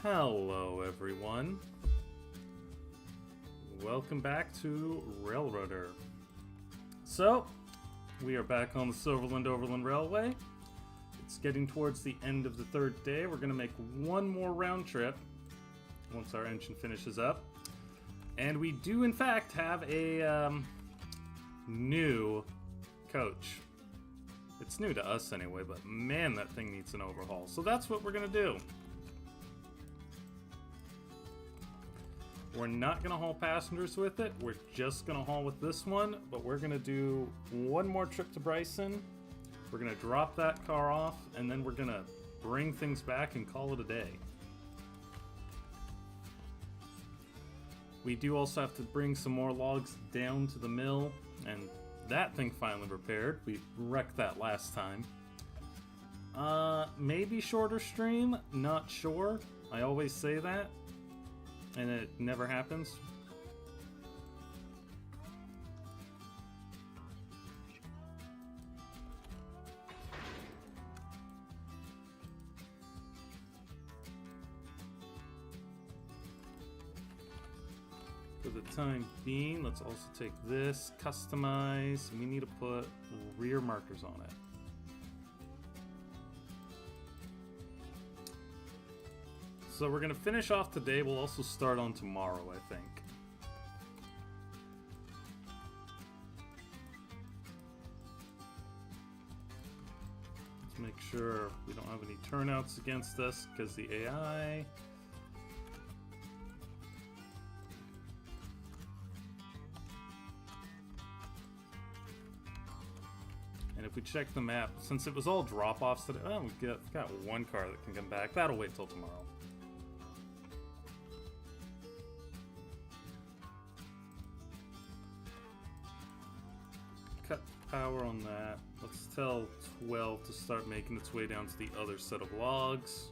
Hello everyone. Welcome back to Railroader. So, we are back on the Silverland Overland Railway. It's getting towards the end of the third day. We're going to make one more round trip once our engine finishes up. And we do in fact have a new coach. It's new to us anyway, but man, that thing needs an overhaul. So that's what we're going to do. We're not going to haul passengers with it. We're just going to haul with this one, but we're going to do one more trip to Bryson. We're going to drop that car off, and then we're going to bring things back and call it a day. We do also have to bring some more logs down to the mill, and that thing finally repaired. We wrecked that last time. Maybe shorter stream, not sure. I always say that, and it never happens. For the time being, let's also take this, customize. We need to put rear markers on it. So we're going to finish off today. We'll also start on tomorrow, I think. Let's make sure we don't have any turnouts against us because the AI... And if we check the map, since it was all drop-offs today, oh, we've got one car that can come back. That'll wait till tomorrow. Cut power on that. Let's tell 12 to start making its way down to the other set of logs.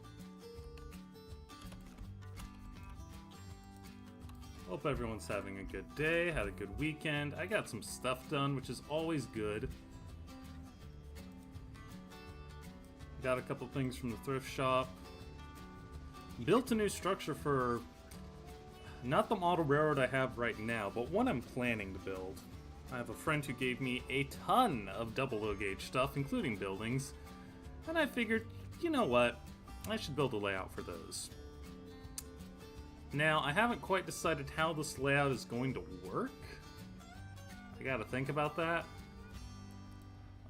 Hope everyone's having a good day, had a good weekend. I got some stuff done, which is always good. Got a couple things from the thrift shop. Built a new structure for not the model railroad I have right now, but one I'm planning to build. I have a friend who gave me a ton of double low gauge stuff, including buildings, and I figured, you know what, I should build a layout for those. Now, I haven't quite decided how this layout is going to work. I gotta think about that.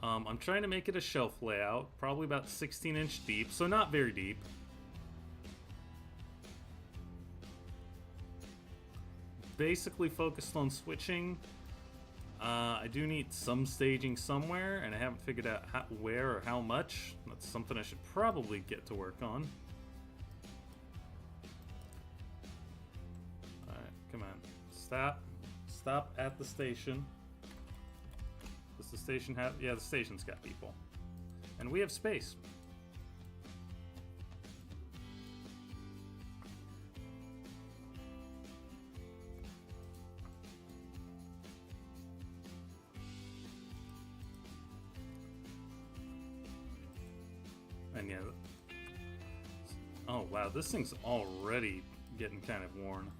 I'm trying to make it a shelf layout, probably about 16-inch deep, so not very deep. Basically focused on switching. I do need some staging somewhere, and I haven't figured out where or how much. That's something I should probably get to work on. Alright, come on. Stop. Stop at the station. Does the station have... Yeah, the station's got people. And we have space. And yeah... Oh, wow, this thing's already getting kind of worn.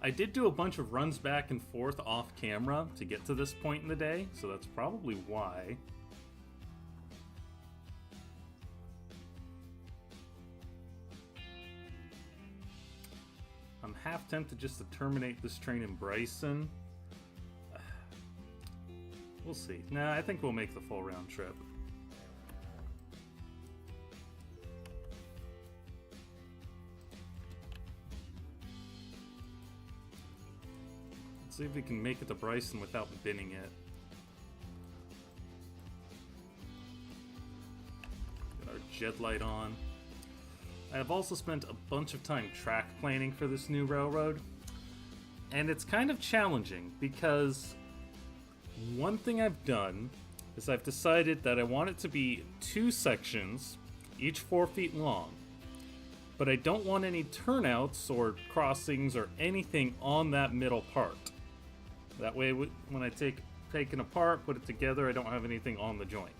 I did do a bunch of runs back and forth off camera to get to this point in the day, so that's probably why. I'm half tempted just to terminate this train in Bryson. We'll see. Nah, I think we'll make the full round trip. See if we can make it to Bryson without binning it. Get our jet light on. I have also spent a bunch of time track planning for this new railroad. And it's kind of challenging because one thing I've done is I've decided that I want it to be 2 sections, each 4 feet long. But I don't want any turnouts or crossings or anything on that middle part. That way, when I take it apart, put it together, I don't have anything on the joint.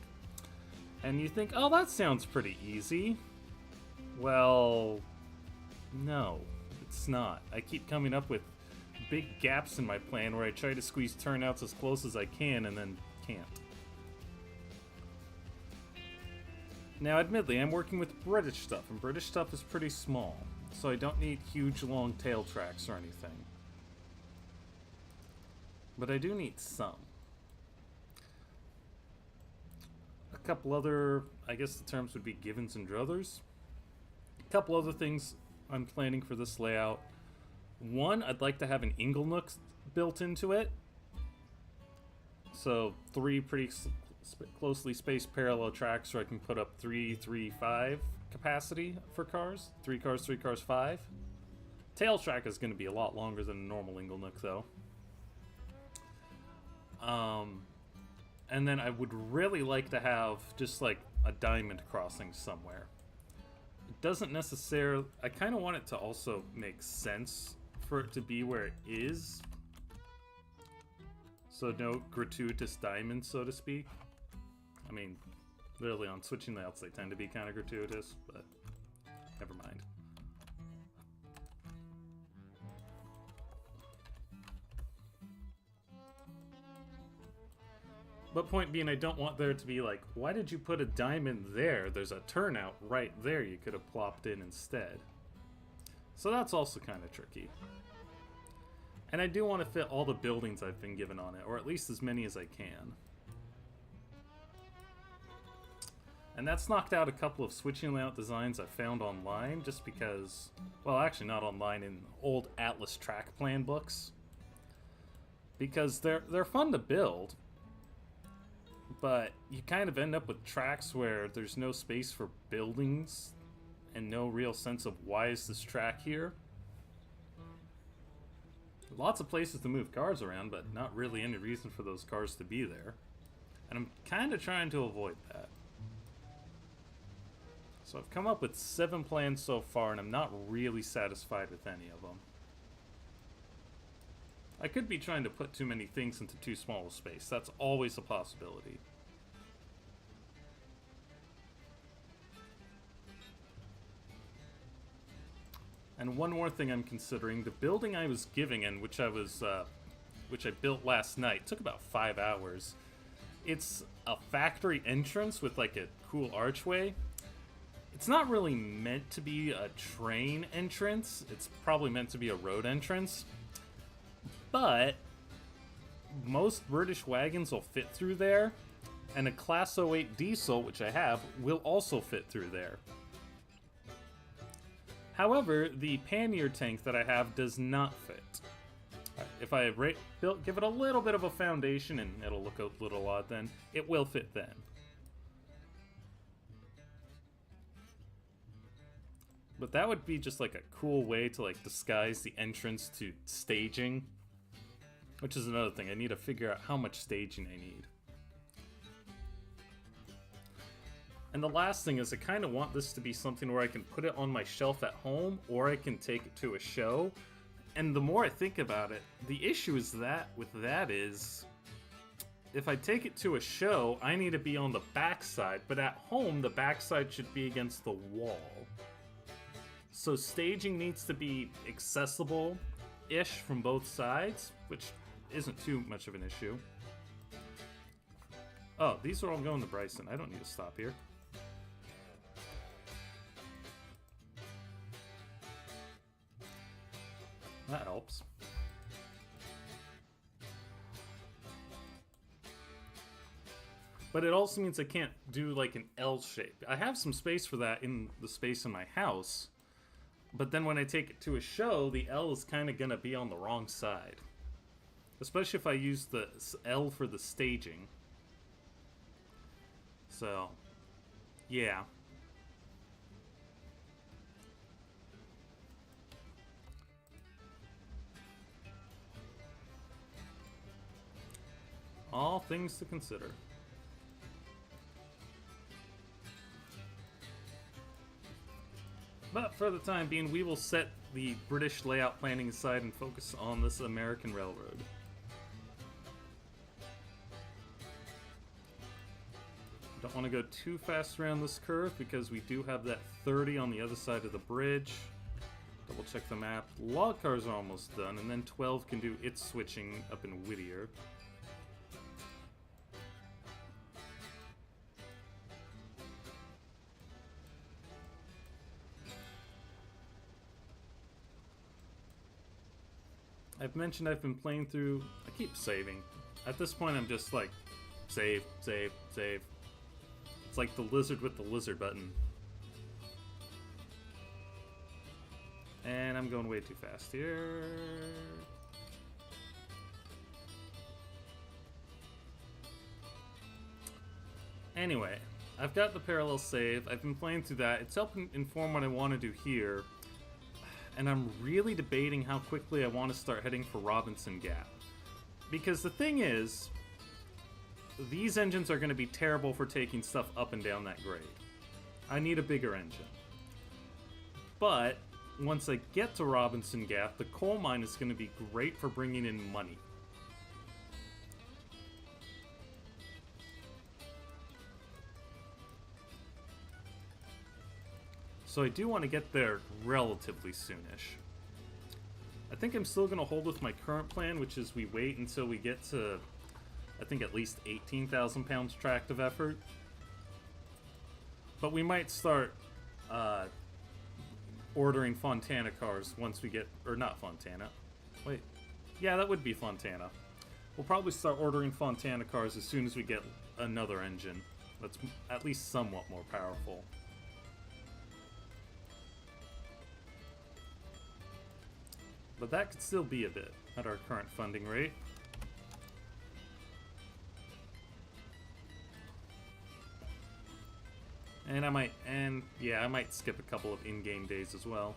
And you think, oh, that sounds pretty easy. Well, No, it's not. I keep coming up with big gaps in my plan where I try to squeeze turnouts as close as I can and then can't. Now, admittedly, I'm working with British stuff, and British stuff is pretty small, so I don't need huge long tail tracks or anything. But I do need some. A couple other, I guess the terms would be givens and druthers. A couple other things I'm planning for this layout. One, I'd like to have an ingle nook built into it. So 3 pretty closely spaced parallel tracks where I can put up 3, 3, 5 capacity for cars. 3 cars, 3 cars, 5. Tail track is going to be a lot longer than a normal ingle nook though. And then I would really like to have just like a diamond crossing somewhere. It doesn't necessarily... I kind of want it to also make sense for it to be where it is. So no gratuitous diamonds, so to speak. I mean, literally on switching layouts they tend to be kind of gratuitous, but never mind. But point being, I don't want there to be like, why did you put a diamond there? There's a turnout right there you could have plopped in instead. So that's also kind of tricky. And I do want to fit all the buildings I've been given on it, or at least as many as I can. And that's knocked out a couple of switching layout designs I found online, just because, well, actually not online, in old Atlas track plan books. Because they're fun to build, but you kind of end up with tracks where there's no space for buildings and no real sense of why is this track here. Lots of places to move cars around, but not really any reason for those cars to be there. And I'm kind of trying to avoid that. So I've come up with 7 plans so far, and I'm not really satisfied with any of them. I could be trying to put too many things into too small a space. That's always a possibility. And one more thing I'm considering: the building I was giving in, which I built last night, took about 5 hours. It's a factory entrance with like a cool archway. It's not really meant to be a train entrance. It's probably meant to be a road entrance. But most British wagons will fit through there, and a Class 08 diesel, which I have, will also fit through there. However, the pannier tank that I have does not fit. If I give it a little bit of a foundation, and it'll look a little odd then, it will fit then. But that would be just like a cool way to like disguise the entrance to staging. Which is another thing, I need to figure out how much staging I need. And the last thing is, I kind of want this to be something where I can put it on my shelf at home, or I can take it to a show. And the more I think about it, the issue is that if I take it to a show, I need to be on the backside, but at home, the backside should be against the wall. So staging needs to be accessible-ish from both sides, which isn't too much of an issue. Oh, these are all going to Bryson. I don't need to stop here. That helps. But it also means I can't do like an L shape. I have some space for that in the space in my house, but then when I take it to a show, the L is kind of going to be on the wrong side. Especially if I use the L for the staging. So, yeah. All things to consider. But for the time being, we will set the British layout planning aside and focus on this American railroad. Don't want to go too fast around this curve because we do have that 30 on the other side of the bridge. Double check the map. Log cars are almost done, and then 12 can do its switching up in Whittier. I've mentioned I've been playing through... I keep saving. At this point, I'm just like, save, save, save. It's like the lizard with the lizard button. And I'm going way too fast here. Anyway, I've got the parallel save. I've been playing through that. It's helping inform what I want to do here. And I'm really debating how quickly I want to start heading for Robinson Gap. Because the thing is, these engines are going to be terrible for taking stuff up and down that grade. I need a bigger engine. But once I get to Robinson Gap, the coal mine is going to be great for bringing in money. So I do want to get there relatively soonish. I think I'm still going to hold with my current plan, which is we wait until we get to, I think, at least 18,000 pounds tract of effort. But we might start ordering Fontana cars once we get, or not Fontana. Wait, yeah, that would be Fontana. We'll probably start ordering Fontana cars as soon as we get another engine that's at least somewhat more powerful. But that could still be a bit at our current funding rate. And I might skip a couple of in-game days as well.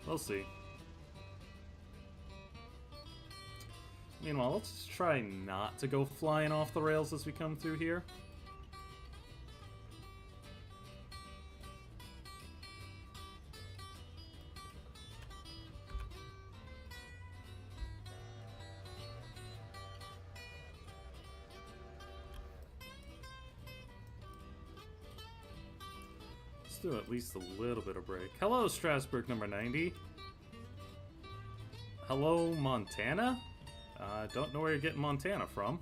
We'll see. Meanwhile, let's just try not to go flying off the rails as we come through here. Do at least a little bit of break. Hello, Strasbourg number 90. Hello, Montana? Don't know where you're getting Montana from.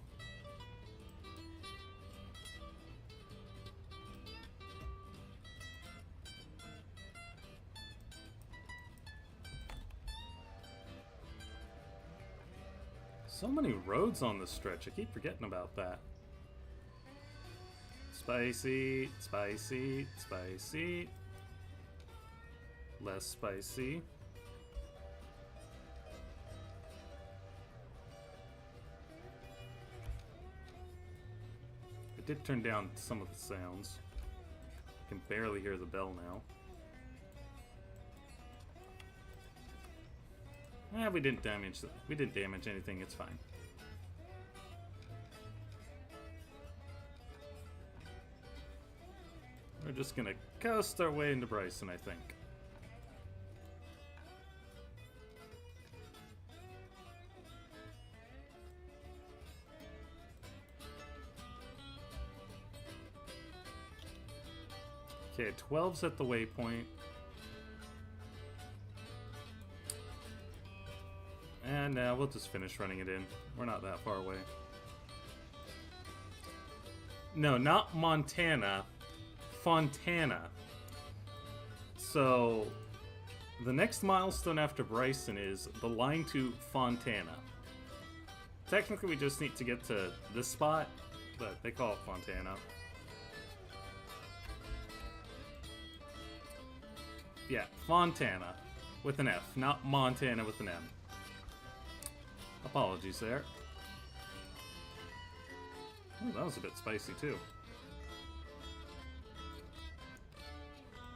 So many roads on this stretch. I keep forgetting about that. Spicy, spicy, spicy. Less spicy. I did turn down some of the sounds. I can barely hear the bell now. We didn't damage anything, it's fine. We're just gonna coast our way into Bryson, I think. Okay, 12's at the waypoint. And now we'll just finish running it in. We're not that far away. No, not Montana. Fontana. So, the next milestone after Bryson is the line to Fontana. Technically, we just need to get to this spot, but they call it Fontana. Yeah, Fontana with an F, not Montana with an M. Apologies there. Oh, that was a bit spicy too.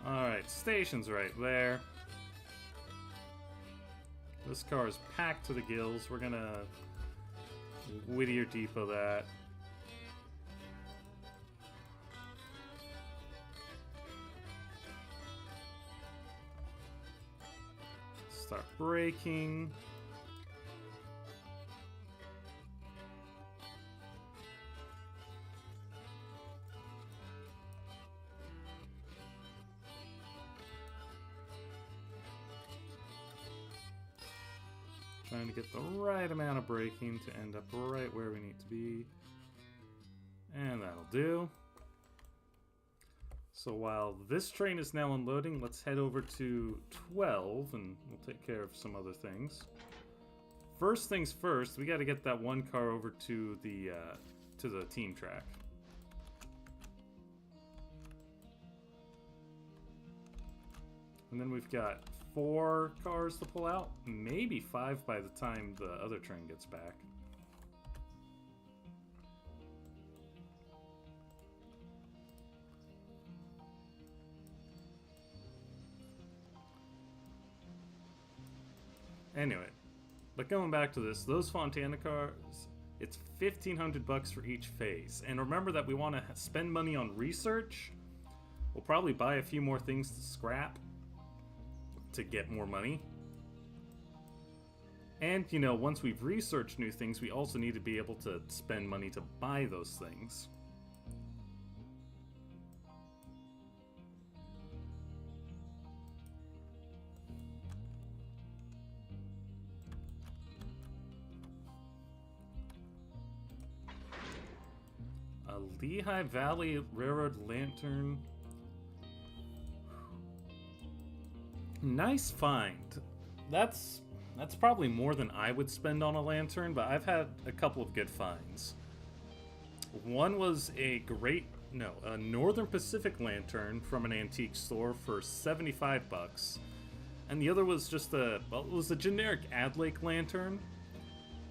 Alright, station's right there. This car is packed to the gills. We're gonna Whittier Depot that. Start braking. trying to get the right amount of braking to end up right where we need to be. And that'll do. So while this train is now unloading, let's head over to 12 and we'll take care of some other things. First things first, we got to get that one car over to the team track. And then we've got 4 cars to pull out, maybe 5 by the time the other train gets back. Anyway, but going back to this, those Fontana cars, it's 1,500 bucks for each phase. And remember that we want to spend money on research. We'll probably buy a few more things to scrap to get more money. And, you know, once we've researched new things, we also need to be able to spend money to buy those things. A Lehigh Valley Railroad lantern. Nice find. That's probably more than I would spend on a lantern, but I've had a couple of good finds. One was a Northern Pacific lantern from an antique store for 75 bucks. And the other was just it was a generic Ad Lake lantern,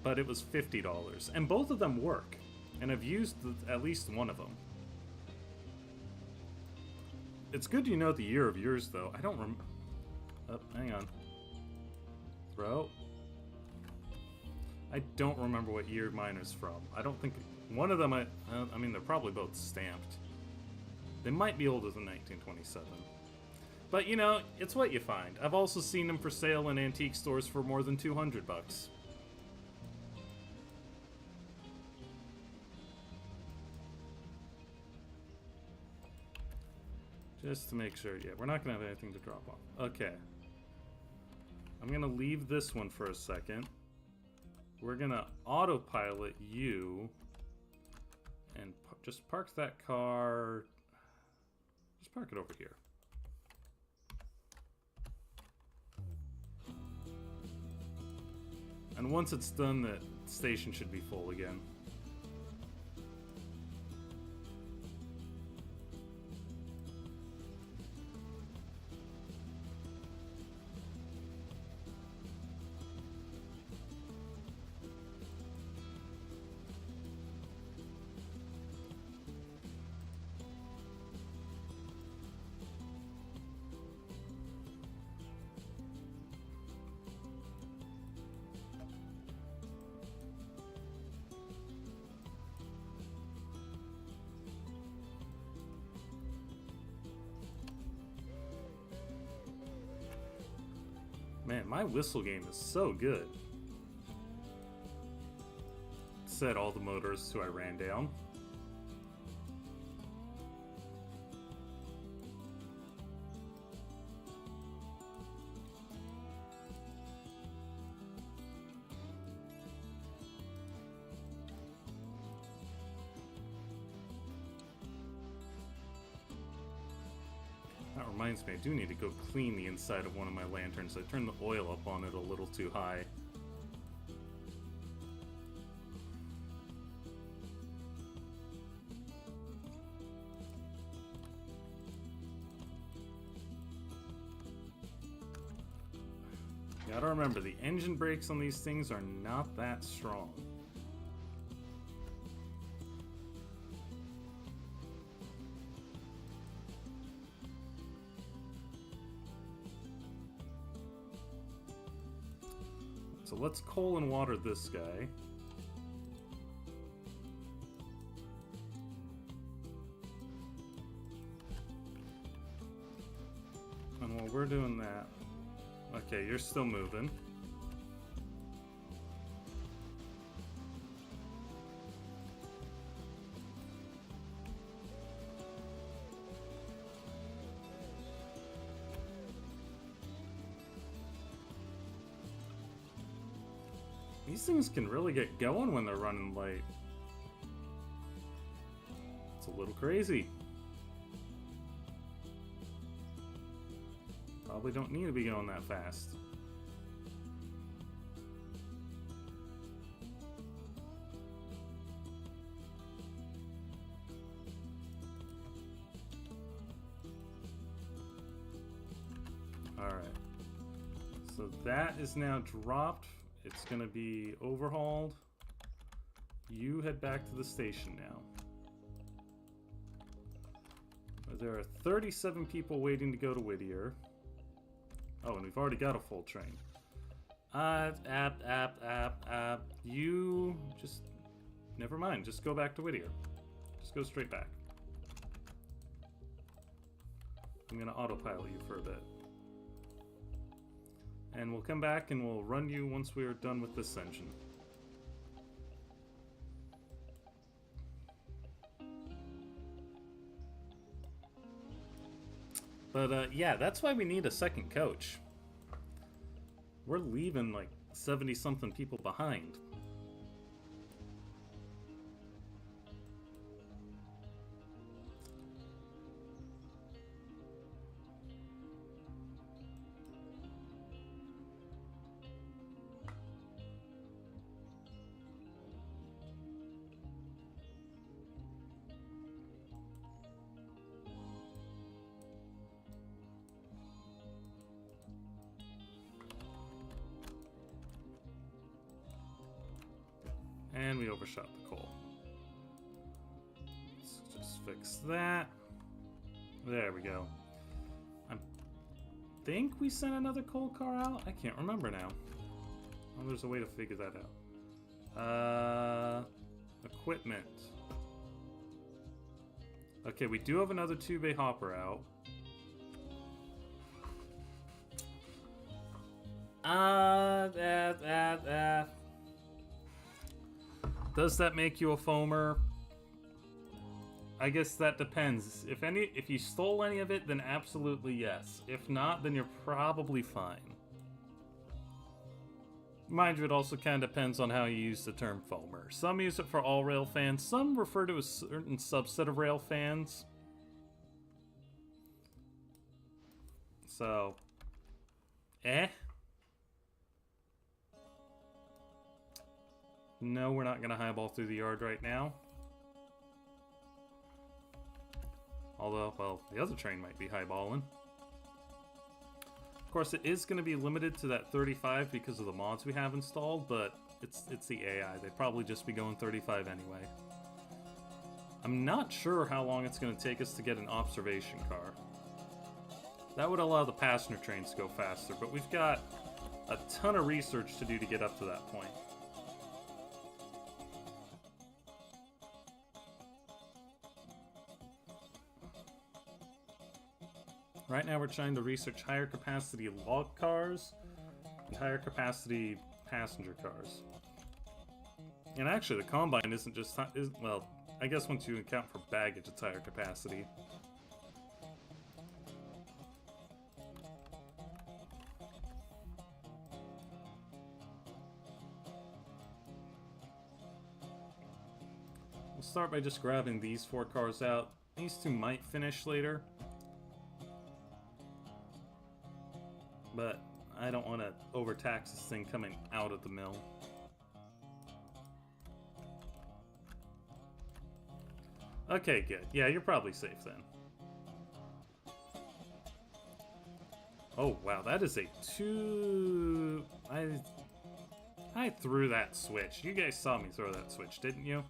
but it was $50. And both of them work. And I've used at least one of them. It's good you know the year of yours, though. I don't remember. Oh, hang on. Throw. I don't remember what year mine is from. I don't think... One of them, I mean, they're probably both stamped. They might be older than 1927. But, you know, it's what you find. I've also seen them for sale in antique stores for more than 200 bucks. Just to make sure. Yeah, we're not going to have anything to drop off. Okay. I'm going to leave this one for a second. We're going to autopilot you and just park that car. Just park it over here. And once it's done, the station should be full again. Man, my whistle game is so good. Set all the motors who I ran down. That reminds me, I do need to go clean the inside of one of my lanterns. I turned the oil up on it a little too high. Gotta remember, the engine brakes on these things are not that strong. So let's coal and water this guy. And while we're doing that... Okay, you're still moving. These things can really get going when they're running late. It's a little crazy. Probably don't need to be going that fast. Alright. So that is now dropped. It's going to be overhauled. You head back to the station now. There are 37 people waiting to go to Whittier. Oh, and we've already got a full train. You just... Never mind, just go back to Whittier. Just go straight back. I'm gonna autopilot you for a bit. And we'll come back and we'll run you once we are done with this engine. But yeah, that's why we need a second coach. We're leaving like 70-something people behind. And we overshot the coal. Let's just fix that. There we go. I think we sent another coal car out? I can't remember now. Oh, there's a way to figure that out. Equipment. Okay, we do have another 2-bay hopper out. Does that make you a foamer? I guess that depends. If you stole any of it, then absolutely yes. If not, then you're probably fine. Mind you, it also kind of depends on how you use the term foamer. Some use it for all rail fans. Some refer to a certain subset of rail fans. So, No, we're not going to highball through the yard right now. Although, well, the other train might be highballing. Of course, it is going to be limited to that 35 because of the mods we have installed, but it's the AI. They'd probably just be going 35 anyway. I'm not sure how long it's going to take us to get an observation car. That would allow the passenger trains to go faster, but we've got a ton of research to do to get up to that point. Right now we're trying to research higher capacity log cars and higher capacity passenger cars. And actually the Combine isn't just, well, I guess once you account for baggage it's higher capacity. We'll start by just grabbing these 4 cars out. These 2 might finish later. But I don't want to overtax this thing coming out of the mill. Okay, good. Yeah, you're probably safe then. Oh, wow, that is a 2... I threw that switch. You guys saw me throw that switch, didn't you?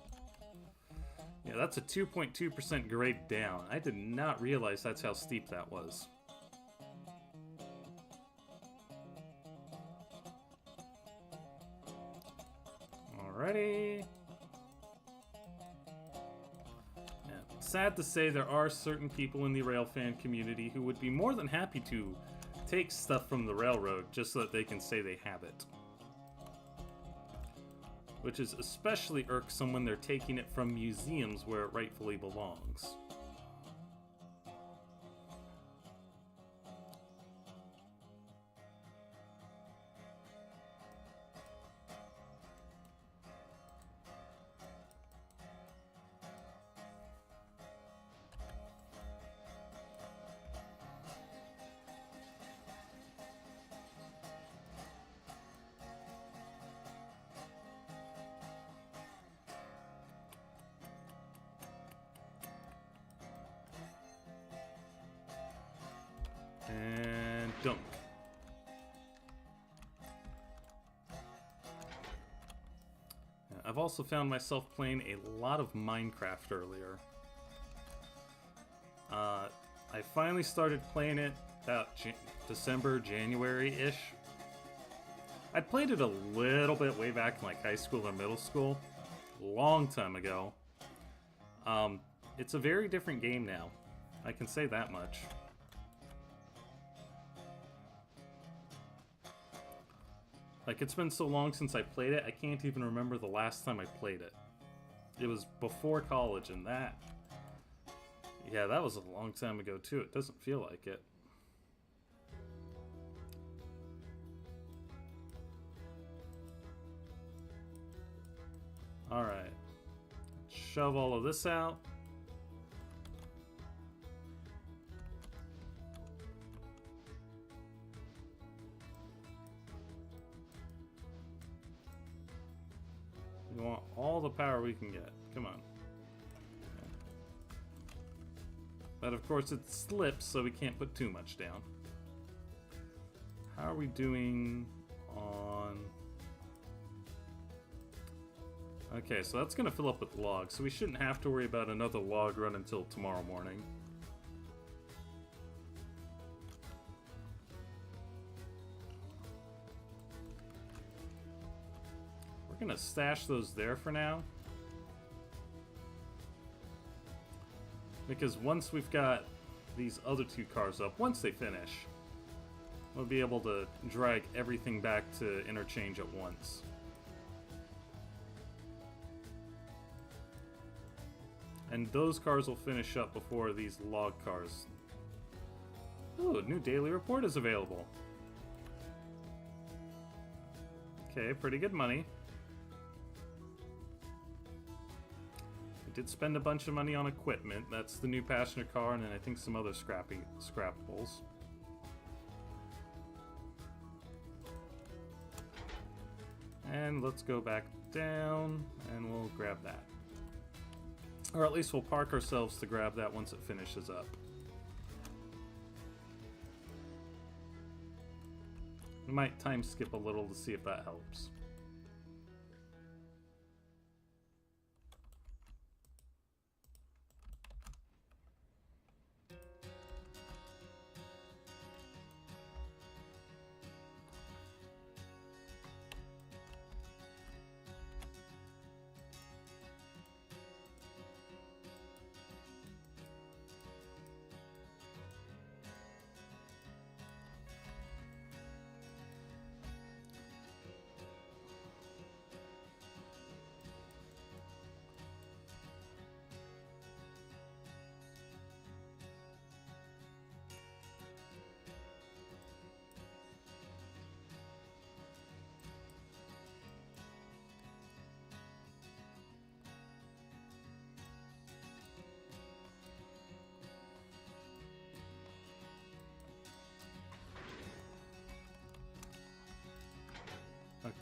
Yeah, that's a 2.2% grade down. I did not realize that's how steep that was. Alrighty. Yeah, sad to say there are certain people in the railfan community who would be more than happy to take stuff from the railroad just so that they can say they have it. Which is especially irksome when they're taking it from museums where it rightfully belongs. dunk. I've also found myself playing a lot of Minecraft earlier. I finally started playing it about December, January-ish. I'd played it a little bit way back in like high school or middle school, long time ago. It's a very different game now. I can say that much. Like, it's been so long since I played it, I can't even remember the last time I played it. It was before college, and that... Yeah, that was a long time ago, too. It doesn't feel like it. Alright. Shove all of this out. We want all the power we can get. Come on. But of course it slips, so we can't put too much down. How are we doing on... Okay, so that's going to fill up with logs, so we shouldn't have to worry about another log run until tomorrow morning. We're going to stash those there for now. Because once we've got these other two cars up, once they finish, we'll be able to drag everything back to interchange at once. And those cars will finish up before these log cars. Ooh, a new daily report is available. Okay, pretty good money. We did spend a bunch of money on equipment. That's the new passenger car and then I think some other scrappables. And let's go back down and we'll grab that. Or at least we'll park ourselves to grab that once it finishes up. We might time skip a little to see if that helps.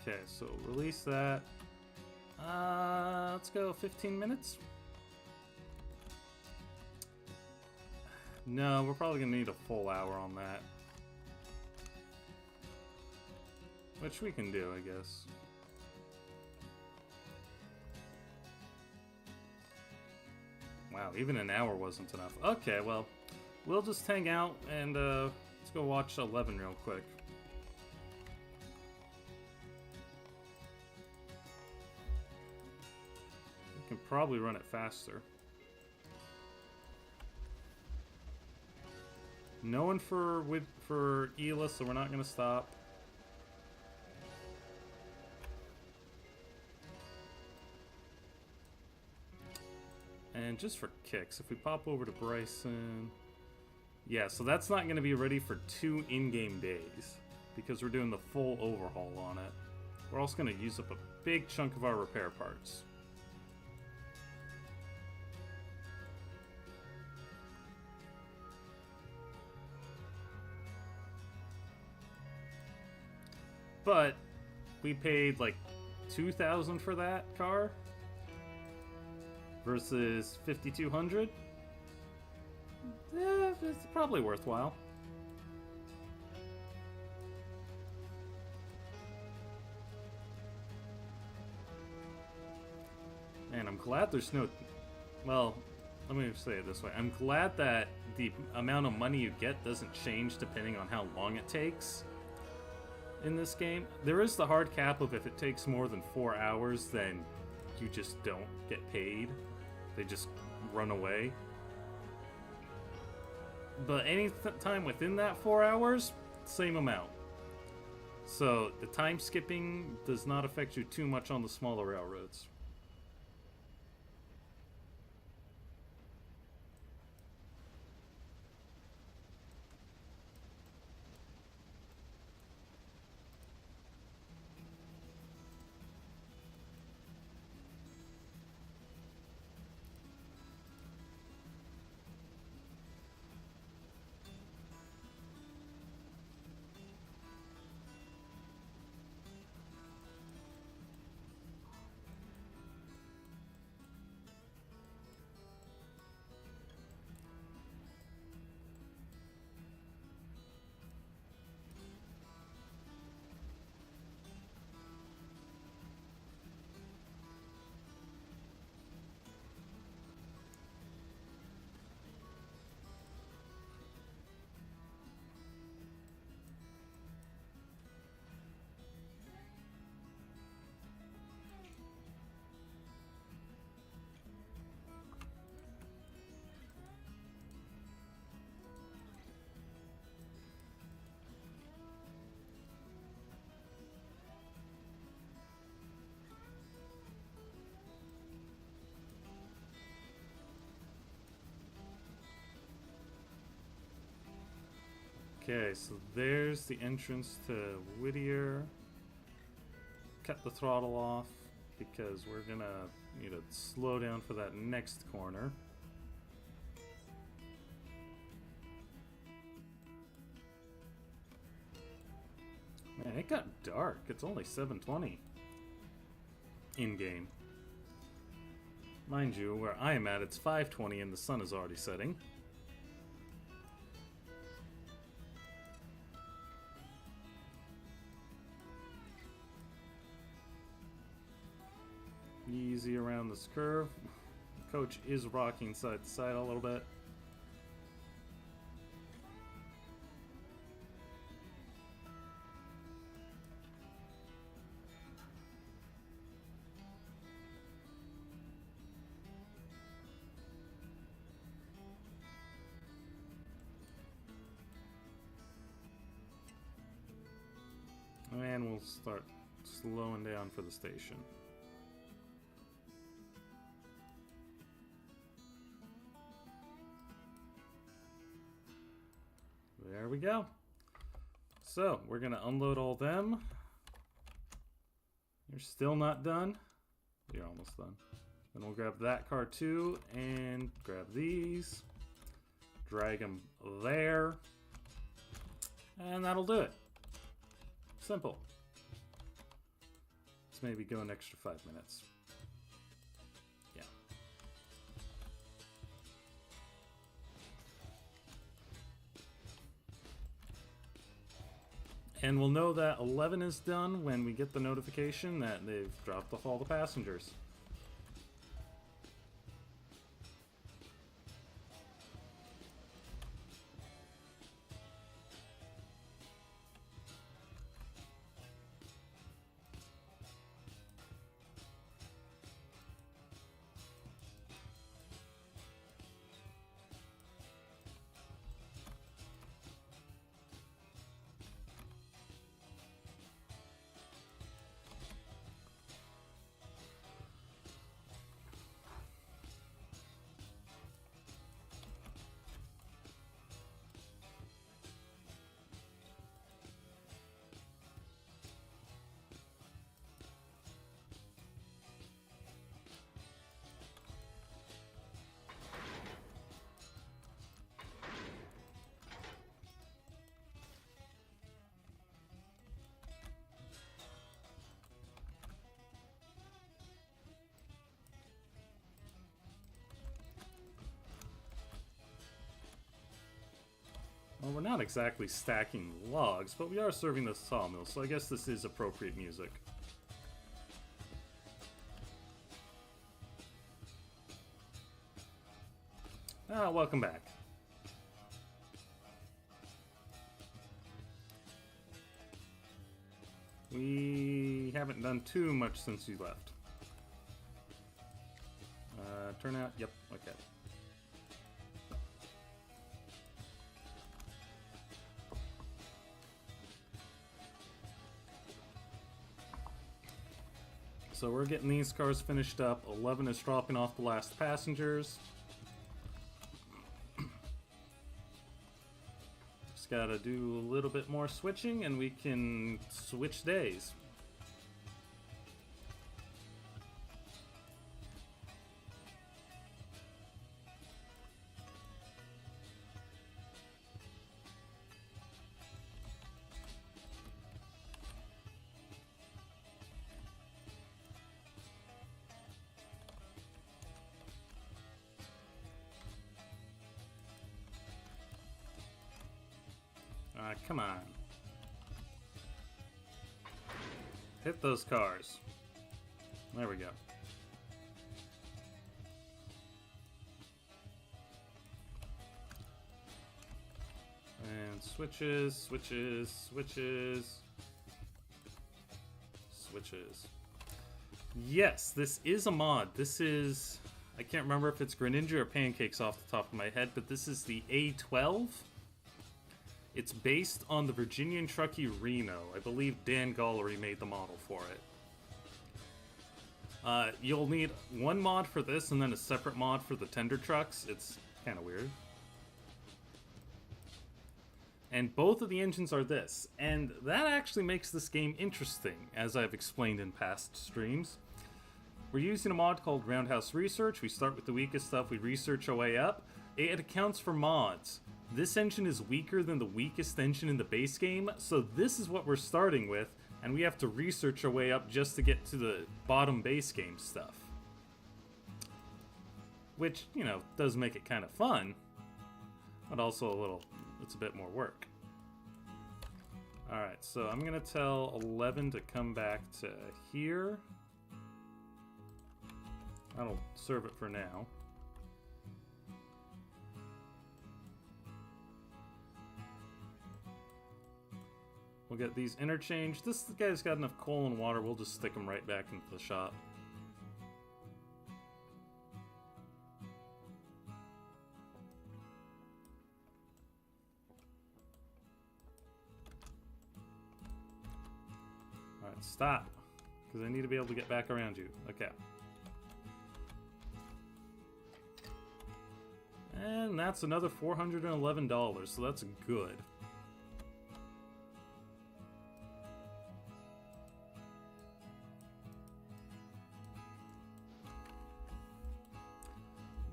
Okay, so release that. Let's go 15 minutes. No, we're probably gonna need a full hour on that. Which we can do, I guess. Wow, even an hour wasn't enough. Okay, well, we'll just hang out and let's go watch 11 real quick. We can probably run it faster. No one for Ela, so we're not gonna stop. And just for kicks, if we pop over to Bryson... Yeah, so that's not going to be ready for 2 in-game days, because we're doing the full overhaul on it. We're also going to use up a big chunk of our repair parts. But we paid like $2,000 for that car versus $5,200. It's probably worthwhile. glad there's no... Well, let me say it this way. I'm glad that the amount of money you get doesn't change depending on how long it takes in this game. There is the hard cap of if it takes more than 4 hours, then you just don't get paid. They just run away. But any time within that 4 hours, same amount. So the time skipping does not affect you too much on the smaller railroads. Okay, so there's the entrance to Whittier. Cut the throttle off because we're gonna need to slow down for that next corner. Man, it got dark. It's only 7:20 in-game. Mind you, where I am at, it's 5:20 and the sun is already setting. Easy around this curve. Coach is rocking side to side a little bit. And we'll start slowing down for the station. There we go. So, we're going to unload all them. You're still not done. You're almost done. Then we'll grab that car too and grab these. Drag them there. And that'll do it. Simple. Let's maybe go an extra 5 minutes. Yeah. And we'll know that 11 is done when we get the notification that they've dropped off all the passengers. Well, we're not exactly stacking logs, but we are serving the sawmill, so I guess this is appropriate music. welcome back. We haven't done too much since you left. Turnout, yep, okay. So we're getting these cars finished up. 11 is dropping off the last passengers. Just gotta do a little bit more switching and we can switch days. Come on. Hit those cars. There we go. And switches, switches, switches. Switches. Yes, this is a mod. This is... I can't remember if it's Greninja or Pancakes off the top of my head, but this is the A12. It's based on the Virginian Truckee Reno. I believe Dan Gollery made the model for it. You'll need one mod for this and then a separate mod for the tender trucks. It's kind of weird. And both of the engines are this. And that actually makes this game interesting, as I've explained in past streams. We're using a mod called Roundhouse Research. We start with the weakest stuff, we research our way up. It accounts for mods. This engine is weaker than the weakest engine in the base game, so this is what we're starting with, and we have to research our way up just to get to the bottom base game stuff. Which, you know, does make it kind of fun, but also it's a bit more work. Alright, so I'm going to tell 11 to come back to here. That'll serve it for now. We'll get these interchanged. This guy's got enough coal and water, we'll just stick him right back into the shop. Alright, stop. Because I need to be able to get back around you. Okay. And that's another $411, so that's good.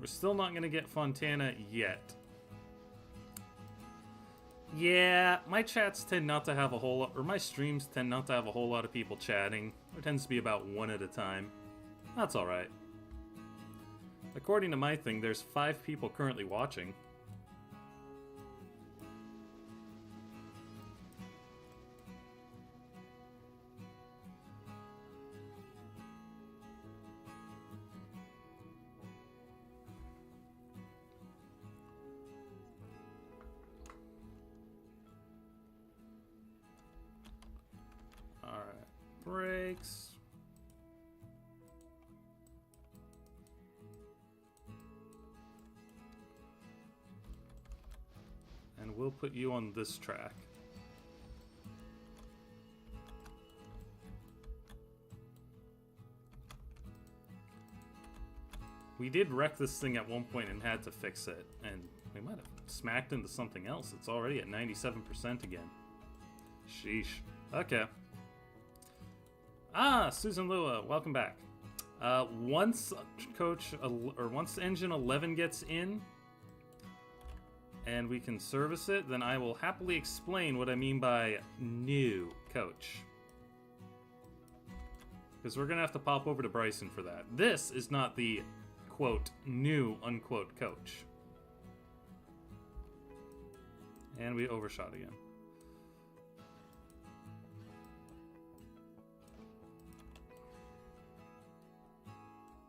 We're still not going to get Fontana yet. Yeah, my chats tend not to have a whole lot, or my streams tend not to have a whole lot of people chatting. There tends to be about one at a time. That's alright. According to my thing, there's 5 people currently watching. Brakes. And we'll put you on this track. We did wreck this thing at one point and had to fix it, and we might have smacked into something else. It's already at 97% again. Sheesh. Okay. Ah, Susan Lua, welcome back. Once engine 11 gets in and we can service it, then I will happily explain what I mean by new coach. Because we're gonna have to pop over to Bryson for that. This is not the quote new unquote coach. And we overshot again.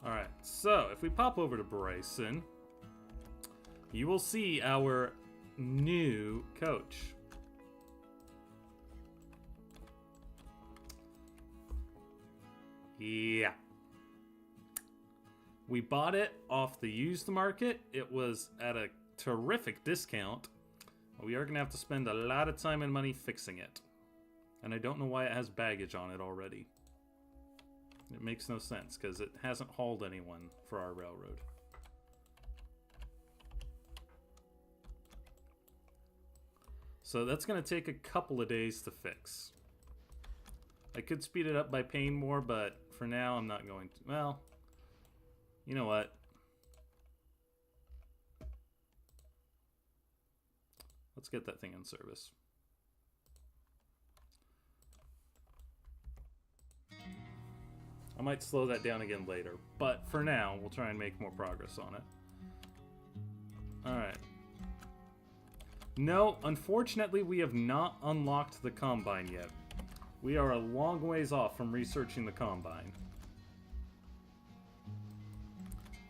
Alright, so if we pop over to Bryson, you will see our new coach. Yeah. We bought it off the used market. It was at a terrific discount. We are going to have to spend a lot of time and money fixing it. And I don't know why it has baggage on it already. It makes no sense because it hasn't hauled anyone for our railroad. So that's going to take a couple of days to fix. I could speed it up by paying more, but for now I'm not going to. Well, you know what? Let's get that thing in service. I might slow that down again later, but for now, we'll try and make more progress on it. Alright. No, unfortunately, we have not unlocked the Combine yet. We are a long ways off from researching the Combine.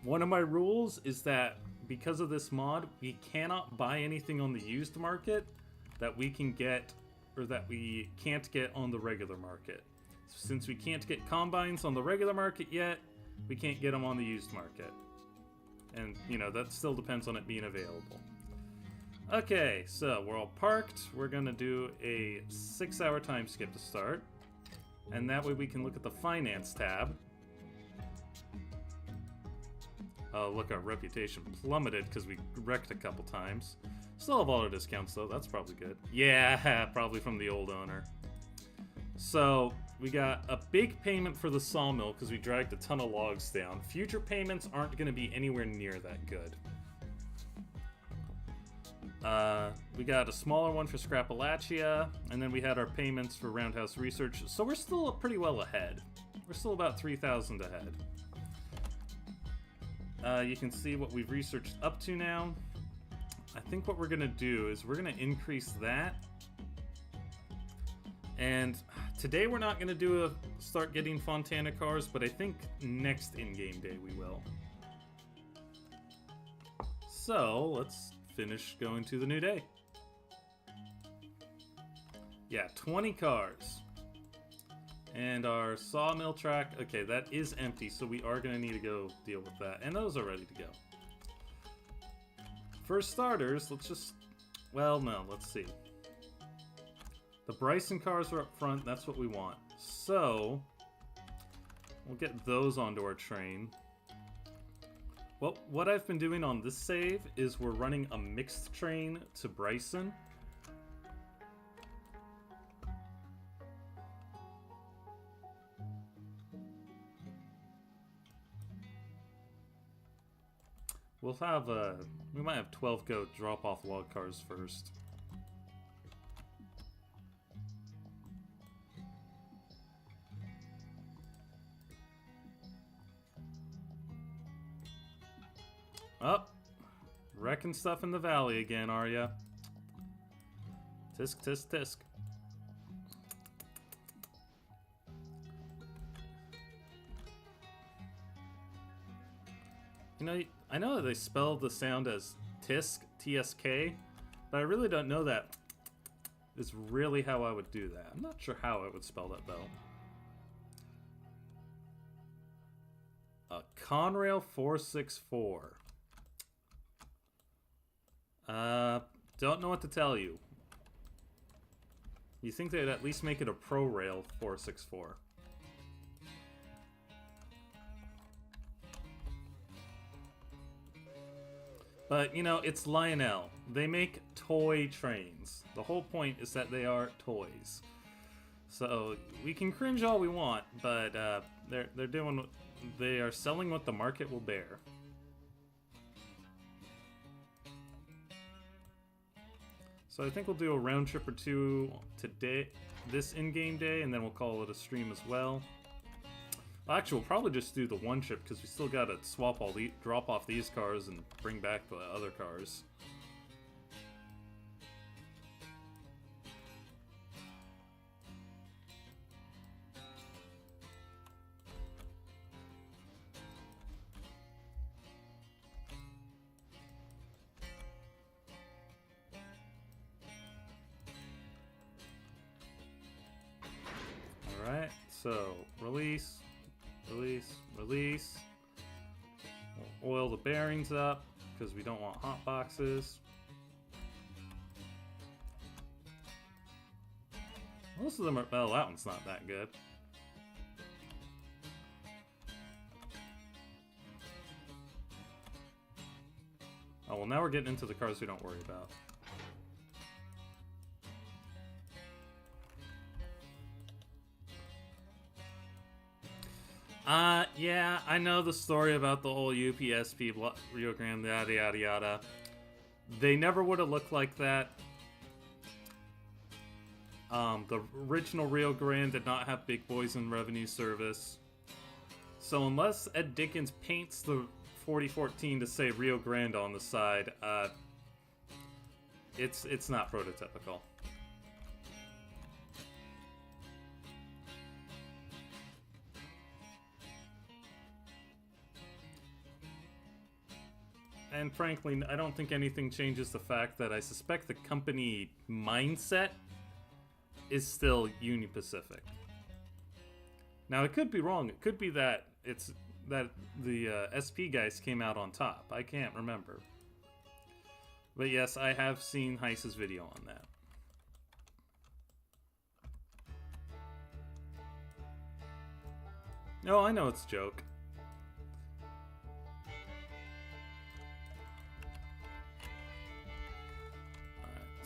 One of my rules is that because of this mod, we cannot buy anything on the used market that we can get, or that we can't get on the regular market. Since we can't get Combines on the regular market yet, we can't get them on the used market. And, you know, that still depends on it being available. Okay, so we're all parked. We're gonna do a 6-hour time skip to start. And that way we can look at the finance tab. Oh, look, our reputation plummeted because we wrecked a couple times. Still have all our discounts, though. That's probably good. Yeah, probably from the old owner. So, we got a big payment for the sawmill because we dragged a ton of logs down. Future payments aren't going to be anywhere near that good. We got a smaller one for Scrapalachia, and then we had our payments for Roundhouse Research. So we're still pretty well ahead. We're still about 3,000 ahead. You can see what we've researched up to now. I think what we're going to do is we're going to increase that. And today we're not going to start getting Fontana cars, but I think next in-game day we will. So, let's finish going to the new day. Yeah, 20 cars. And our sawmill track, okay, that is empty, so we are going to need to go deal with that. And those are ready to go. For starters, let's just, well, no, let's see. The Bryson cars are up front, that's what we want. So, we'll get those onto our train. Well, what I've been doing on this save is we're running a mixed train to Bryson. We'll have, we might have 12 go drop off log cars first. Oh, wrecking stuff in the valley again, are ya? Tisk, tisk, tisk. You know, I know that they spell the sound as tisk, T-S-K, but I really don't know that is really how I would do that. I'm not sure how I would spell that, though. Conrail 464. Don't know what to tell you. You think they'd at least make it a Pro Rail 464. But, you know, it's Lionel. They make toy trains. The whole point is that they are toys. So, we can cringe all we want, but they are selling what the market will bear. So I think we'll do a round trip or two today, this in-game day, and then we'll call it a stream as well. Actually, we'll probably just do the one trip because we still gotta swap all the drop off these cars and bring back the other cars. so release, release, release. We'll oil the bearings up because we don't want hot boxes. Most of them are, well, that one's not that good. Oh, well, now we're getting into the cars we don't worry about. Yeah, I know the story about the whole UPSP, Rio Grande, yada yada yada. They never would have looked like that. The original Rio Grande did not have big boys in revenue service. So unless Ed Dickens paints the 4014 to say Rio Grande on the side, it's not prototypical. And frankly, I don't think anything changes the fact that I suspect the company mindset is still Union Pacific. Now, it could be wrong. It could be that it's that the SP guys came out on top. I can't remember. But yes, I have seen Hyce's video on that. No, I know it's a joke.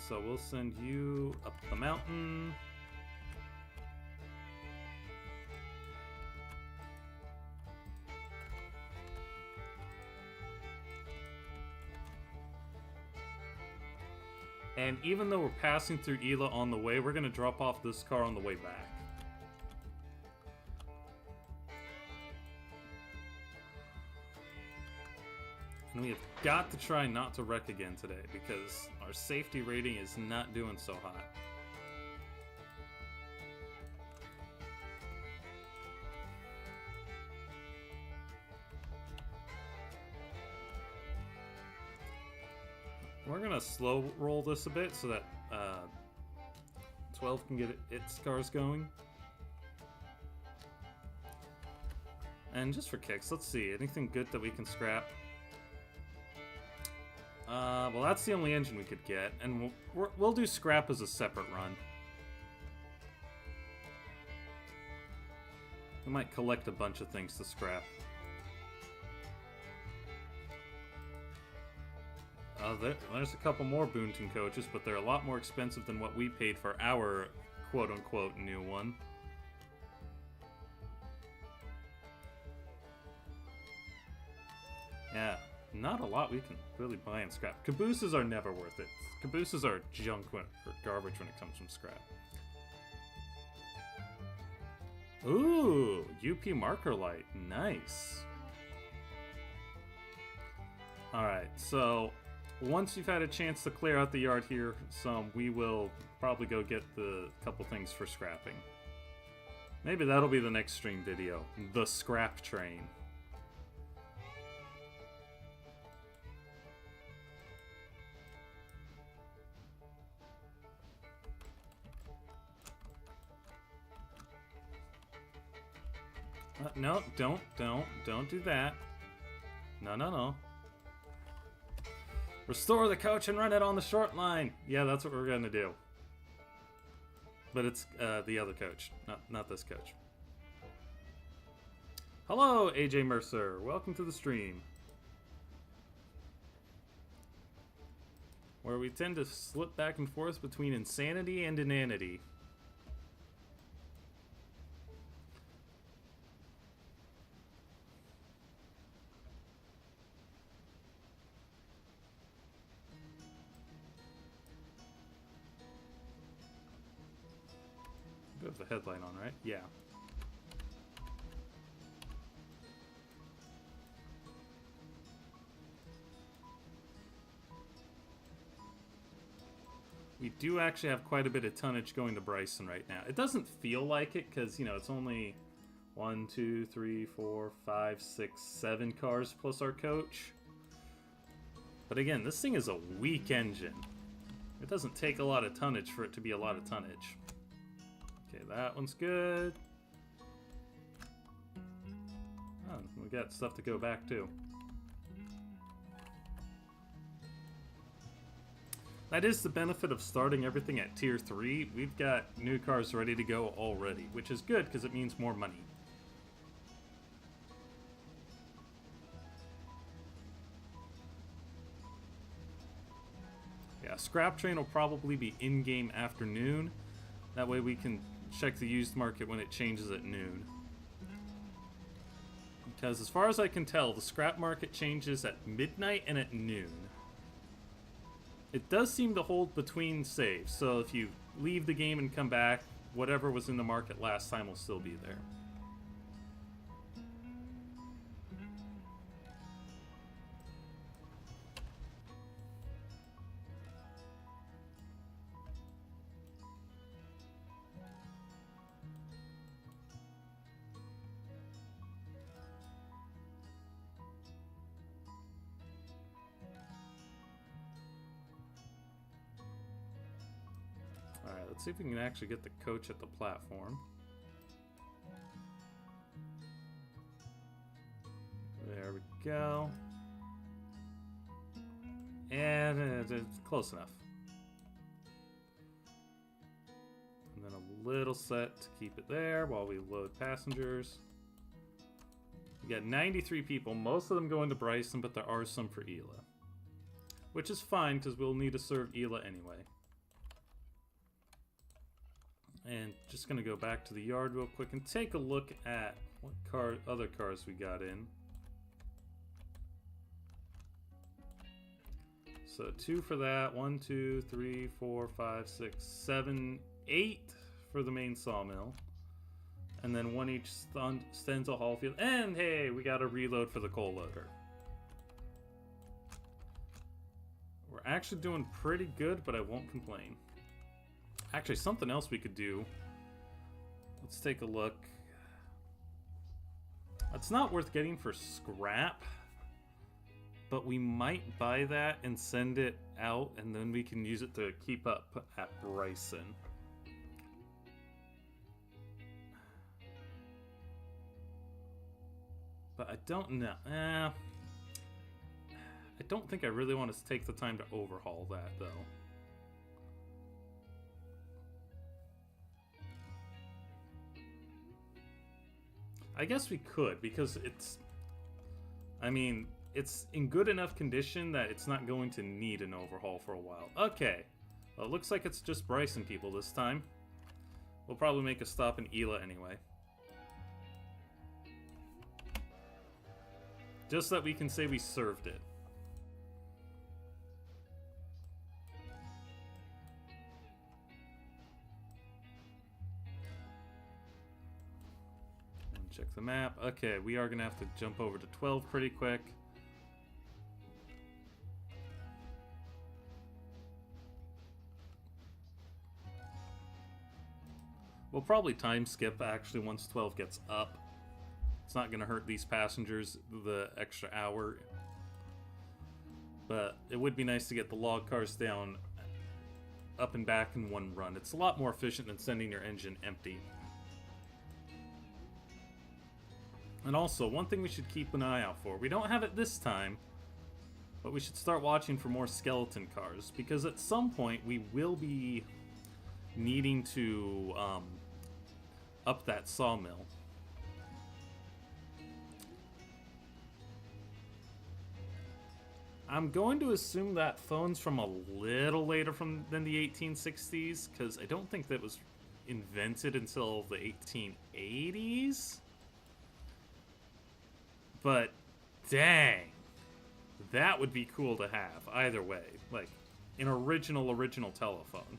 So we'll send you up the mountain. And even though we're passing through Ela on the way, we're going to drop off this car on the way back. And we have got to try not to wreck again today because our safety rating is not doing so hot. We're going to slow roll this a bit so that 12 can get its cars going. And just for kicks, let's see. Anything good that we can scrap? Well, that's the only engine we could get, and we'll do scrap as a separate run. We might collect a bunch of things to scrap. There's a couple more Boonton coaches, but they're a lot more expensive than what we paid for our quote-unquote new one. Yeah. Not a lot we can really buy and scrap. Cabooses are never worth it. Cabooses are junk or garbage when it comes from scrap. Ooh, UP marker light. Nice. Alright, so once you've had a chance to clear out the yard here some, we will probably go get the couple things for scrapping. Maybe that'll be the next stream video. The scrap train. No, don't do that. No. Restore the coach and run it on the short line. Yeah, that's what we're gonna do. But it's the other coach, not this coach. Hello, AJ Mercer. Welcome to the stream, where we tend to slip back and forth between insanity and inanity. The headlight on, right? Yeah. We do actually have quite a bit of tonnage going to Bryson right now. It doesn't feel like it because, you know, it's only 1, 2, 3, 4, 5, 6, 7 cars plus our coach. But again, this thing is a weak engine. It doesn't take a lot of tonnage for it to be a lot of tonnage. Okay, that one's good. Oh, we got stuff to go back to. That is the benefit of starting everything at Tier 3. We've got new cars ready to go already, which is good because it means more money. Yeah, Scrap Train will probably be in-game afternoon. That way we can check the used market when it changes at noon. Because as far as I can tell, the scrap market changes at midnight and at noon. It does seem to hold between saves, so if you leave the game and come back, whatever was in the market last time will still be there. Alright, let's see if we can actually get the coach at the platform. There we go. And it's close enough. And then a little set to keep it there while we load passengers. We got 93 people, most of them going to Bryson, but there are some for Ela. Which is fine, because we'll need to serve Ela anyway. And just going to go back to the yard real quick and take a look at what other cars we got in. So 2 for that, 1, 2, 3, 4, 5, 6, 7, 8 for the main sawmill. And then 1 each Stenzel haul field. And hey, we got a reload for the coal loader. We're actually doing pretty good, but I won't complain. Actually, something else we could do. Let's take a look. It's not worth getting for scrap, but we might buy that and send it out, and then we can use it to keep up at Bryson. But I don't know. I don't think I really want to take the time to overhaul that, though. I guess we could, because it's... I mean, it's in good enough condition that it's not going to need an overhaul for a while. Okay. Well, it looks like it's just Bryson people this time. We'll probably make a stop in Ela anyway. Just so that we can say we served it. Check the map. Okay, we are going to have to jump over to 12 pretty quick. We'll probably time skip actually once 12 gets up. It's not going to hurt these passengers the extra hour. But it would be nice to get the log cars down up and back in one run. It's a lot more efficient than sending your engine empty. And also, one thing we should keep an eye out for. We don't have it this time, but we should start watching for more skeleton cars, because at some point we will be needing to up that sawmill. I'm going to assume that phone's from a little later than the 1860s, because I don't think that was invented until the 1880s. But, dang, that would be cool to have, either way. Like, an original telephone.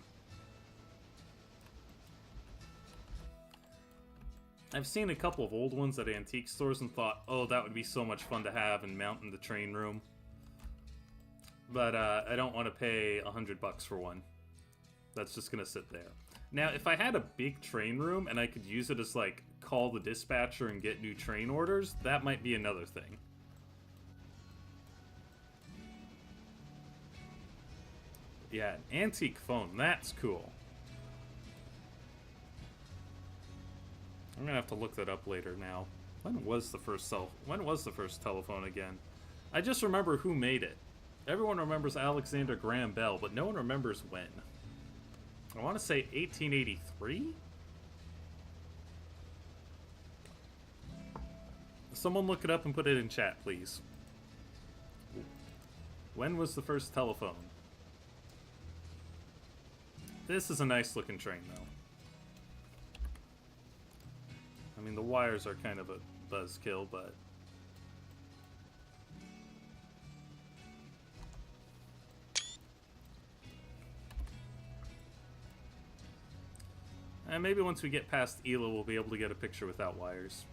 I've seen a couple of old ones at antique stores and thought, oh, that would be so much fun to have and mount in the train room. But, I don't want to pay $100 for one. That's just gonna sit there. Now, if I had a big train room and I could use it as, like, call the dispatcher and get new train orders, that might be another thing. Yeah, an antique phone, that's cool. I'm gonna have to look that up later now. When was the first telephone again? I just remember who made it. Everyone remembers Alexander Graham Bell, but no one remembers when. I want to say 1883? Someone look it up and put it in chat, please. When was the first telephone? This is a nice looking train, though. I mean, the wires are kind of a buzzkill, but... And maybe once we get past Ela, we'll be able to get a picture without wires.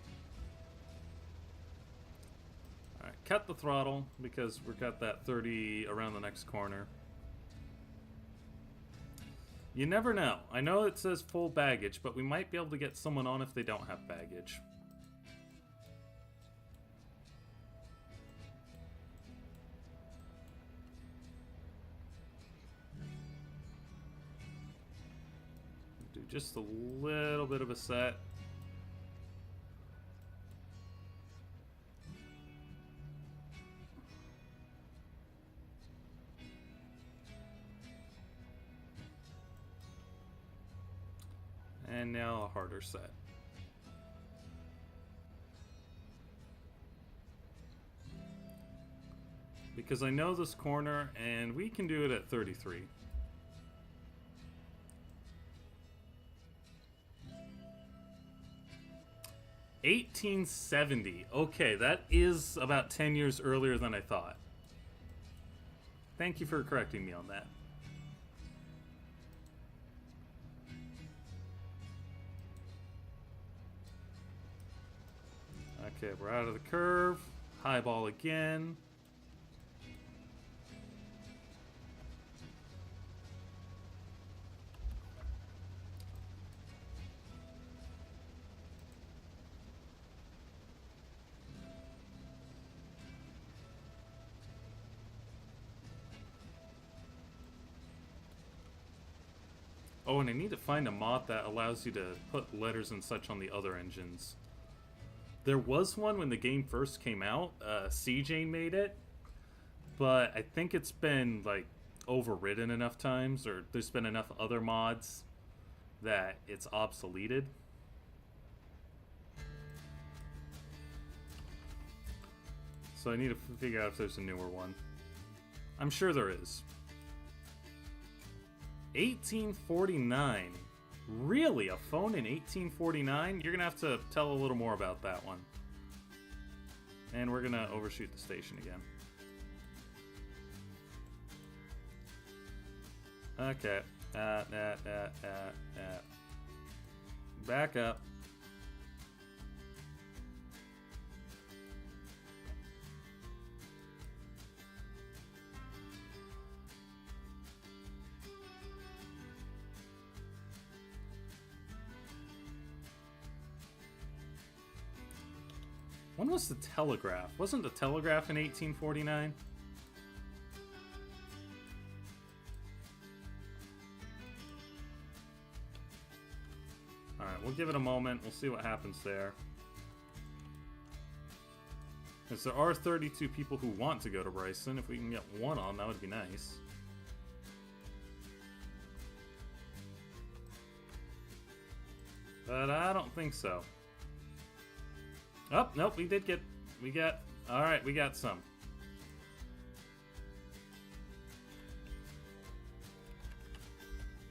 Alright, cut the throttle, because we've got that 30 around the next corner. You never know. I know it says full baggage, but we might be able to get someone on if they don't have baggage. Do just a little bit of a set. And now a harder set. Because I know this corner, and we can do it at 33. $1870. Okay, that is about 10 years earlier than I thought. Thank you for correcting me on that. Okay, we're out of the curve. High ball again. Oh, and I need to find a mod that allows you to put letters and such on the other engines. There was one when the game first came out. CJ made it, but I think it's been like overridden enough times, or there's been enough other mods that it's obsoleted. So I need to figure out if there's a newer one. I'm sure there is. 1849. Really? A phone in 1849? You're gonna have to tell a little more about that one. And we're gonna overshoot the station again. Okay. Back up. When was the telegraph? Wasn't the telegraph in 1849? Alright, we'll give it a moment. We'll see what happens there. Because there are 32 people who want to go to Bryson. If we can get one on, that would be nice. But I don't think so. Oh, nope, alright, we got some.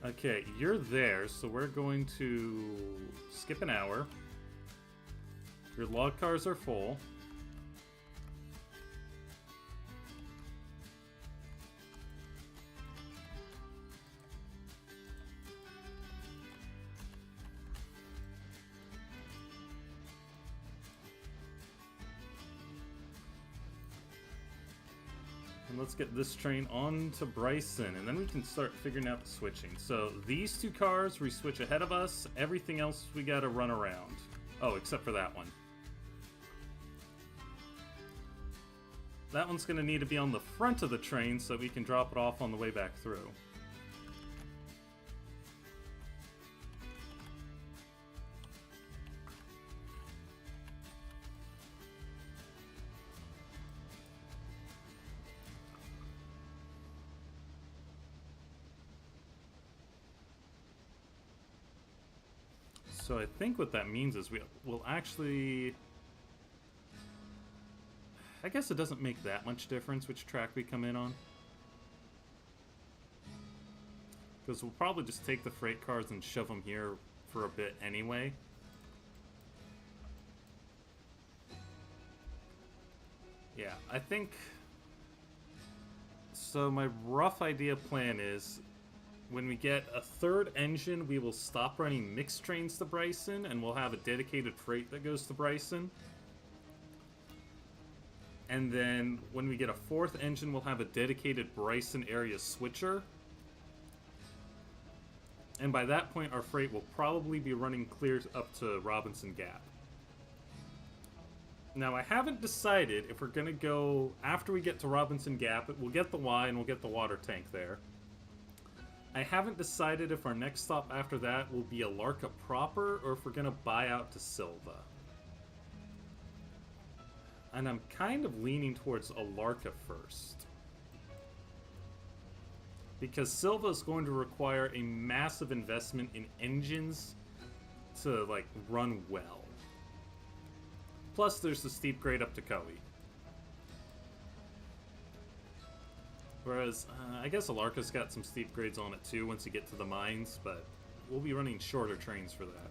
Okay, you're there, so we're going to skip an hour. Your log cars are full. And let's get this train on to Bryson, and then we can start figuring out the switching. So these two cars, we switch ahead of us. Everything else we gotta run around. Oh, except for that one. That one's gonna need to be on the front of the train so we can drop it off on the way back through. So I think what that means is we'll actually... I guess it doesn't make that much difference which track we come in on. Because we'll probably just take the freight cars and shove them here for a bit anyway. Yeah, I think... So my rough idea plan is, when we get a third engine, we will stop running mixed trains to Bryson, and we'll have a dedicated freight that goes to Bryson. And then when we get a fourth engine, we'll have a dedicated Bryson area switcher. And by that point, our freight will probably be running clear up to Robinson Gap. Now, I haven't decided if we're going to go, after we get to Robinson Gap, we'll get the Y and we'll get the water tank there. I haven't decided if our next stop after that will be Alarka proper, or if we're going to buy out to Silva. And I'm kind of leaning towards Alarka first. Because Silva is going to require a massive investment in engines to, like, run well. Plus, there's the steep grade up to Coe. Whereas, I guess Alarka's got some steep grades on it too once you get to the mines, but we'll be running shorter trains for that.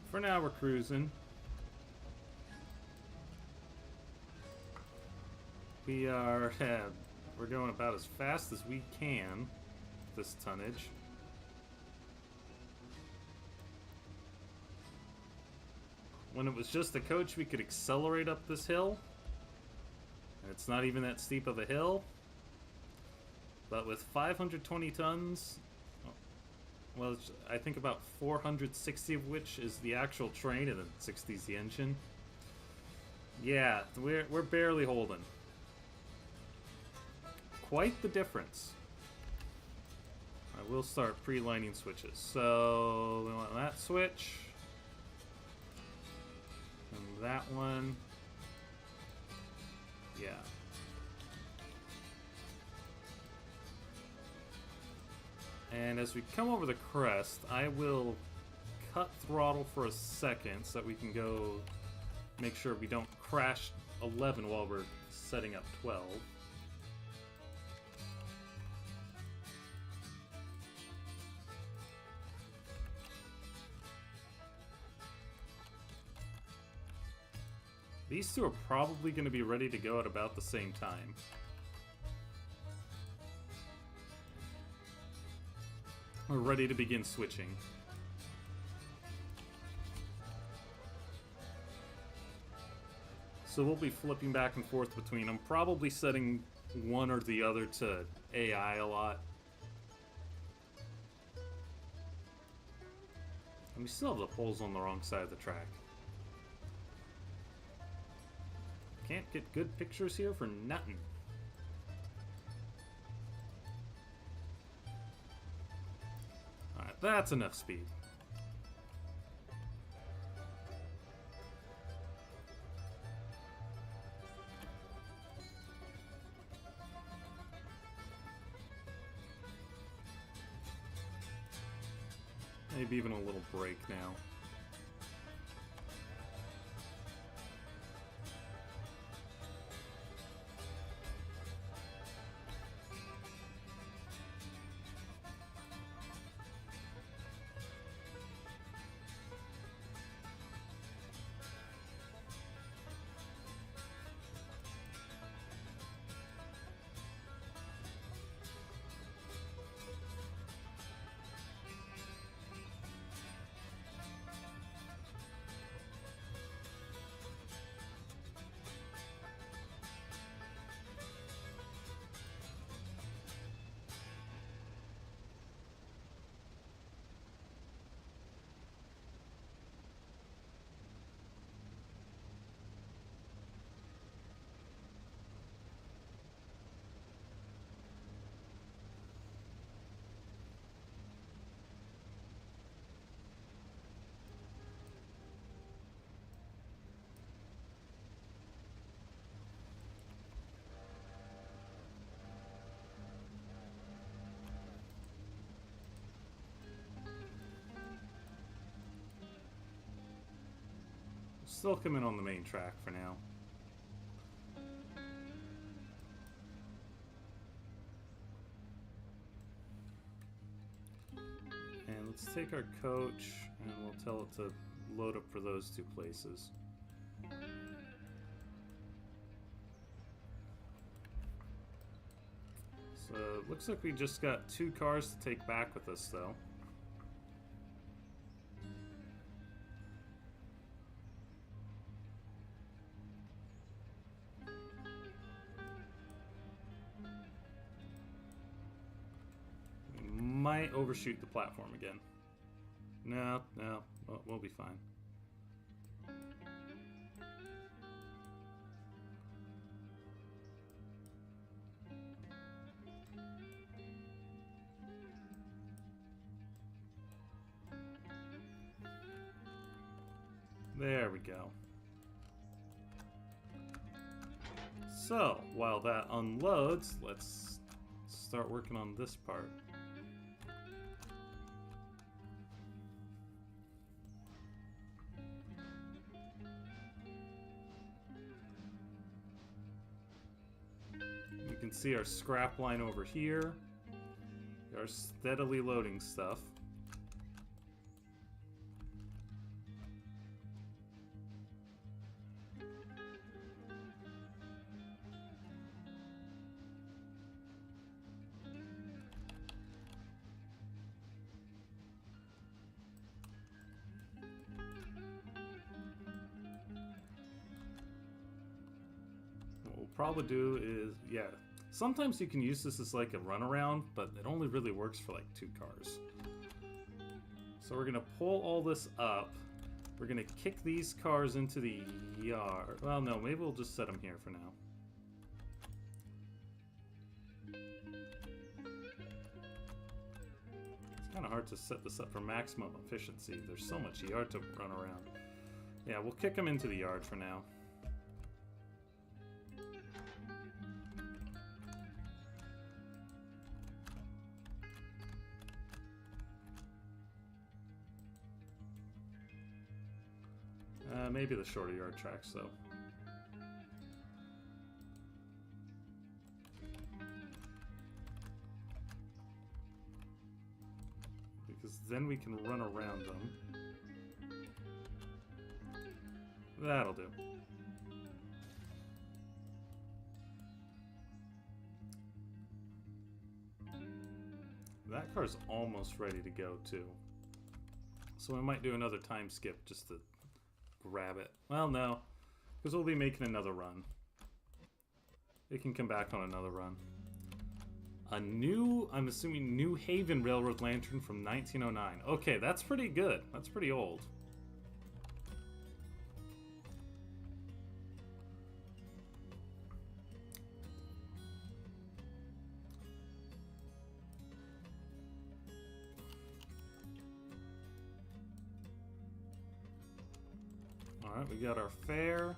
For now, we're cruising. We are, we're going about as fast as we can, this tonnage. When it was just a coach, we could accelerate up this hill. And it's not even that steep of a hill. But with 520 tons... Well, I think about 460 of which is the actual train, and then 60 is the engine. Yeah, we're barely holding. Quite the difference. I will start pre-lining switches. So we want that switch. And that one. Yeah. And as we come over the crest, I will cut throttle for a second so that we can go make sure we don't crash 11 while we're setting up 12. These two are probably going to be ready to go at about the same time. We're ready to begin switching. So we'll be flipping back and forth between them, probably setting one or the other to AI a lot. And we still have the poles on the wrong side of the track. Can't get good pictures here for nothing. Alright, that's enough speed. Maybe even a little break now. still come in on the main track for now. And let's take our coach and we'll tell it to load up for those two places. So it looks like we just got 2 cars to take back with us though. Might overshoot the platform again. No, we'll be fine. There we go. So, while that unloads, let's start working on this part. You can see our scrap line over here. We are steadily loading stuff. What we'll probably do is, yeah, sometimes you can use this as like a runaround, but it only really works for like 2 cars. So we're gonna pull all this up. We're gonna kick these cars into the yard. Well, no, maybe we'll just set them here for now. It's kind of hard to set this up for maximum efficiency. There's so much yard to run around. Yeah, we'll kick them into the yard for now. Maybe the shorter yard tracks, though. Because then we can run around them. That'll do. That car's almost ready to go, too. So we might do another time skip just to grab it. Well, no, because we'll be making another run. It can come back on another run. A new, I'm assuming, New Haven Railroad lantern from 1909. Okay, that's pretty good. That's pretty old. Alright, we got our fare.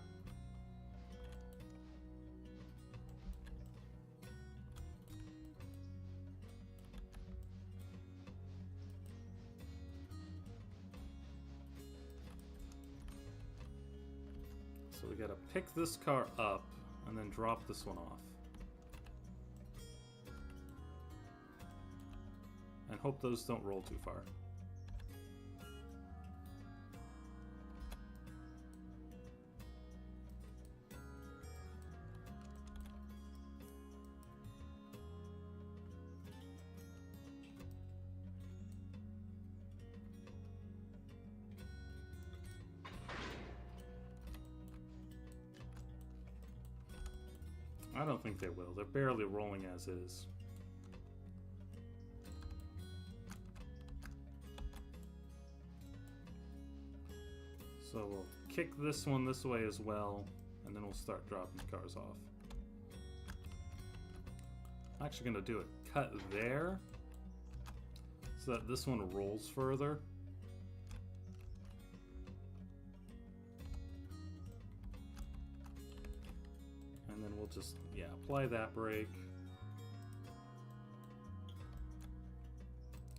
So we gotta pick this car up and then drop this one off. And hope those don't roll too far. I don't think they will. They're barely rolling as is. So we'll kick this one this way as well, and then we'll start dropping cars off. I'm actually going to do a cut there, so that this one rolls further. And then we'll just, yeah, apply that brake.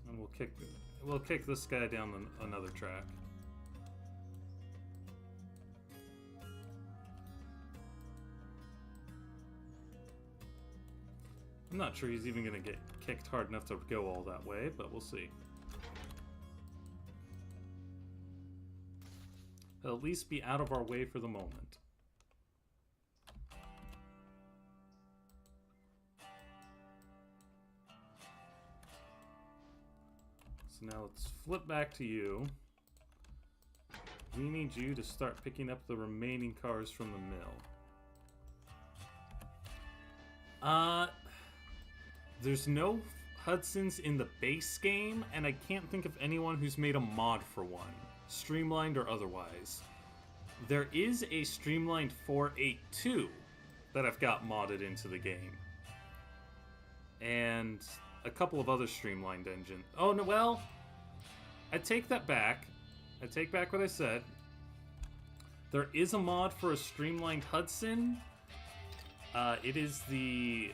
And we'll kick this guy down another track. I'm not sure he's even going to get kicked hard enough to go all that way, but we'll see. He'll at least be out of our way for the moment. So now let's flip back to you. We need you to start picking up the remaining cars from the mill. There's no Hudsons in the base game, and I can't think of anyone who's made a mod for one, streamlined or otherwise. There is a streamlined 482 that I've got modded into the game. And a couple of other streamlined engines. Oh, no, well, I take that back. I take back what I said. There is a mod for a streamlined Hudson. It is the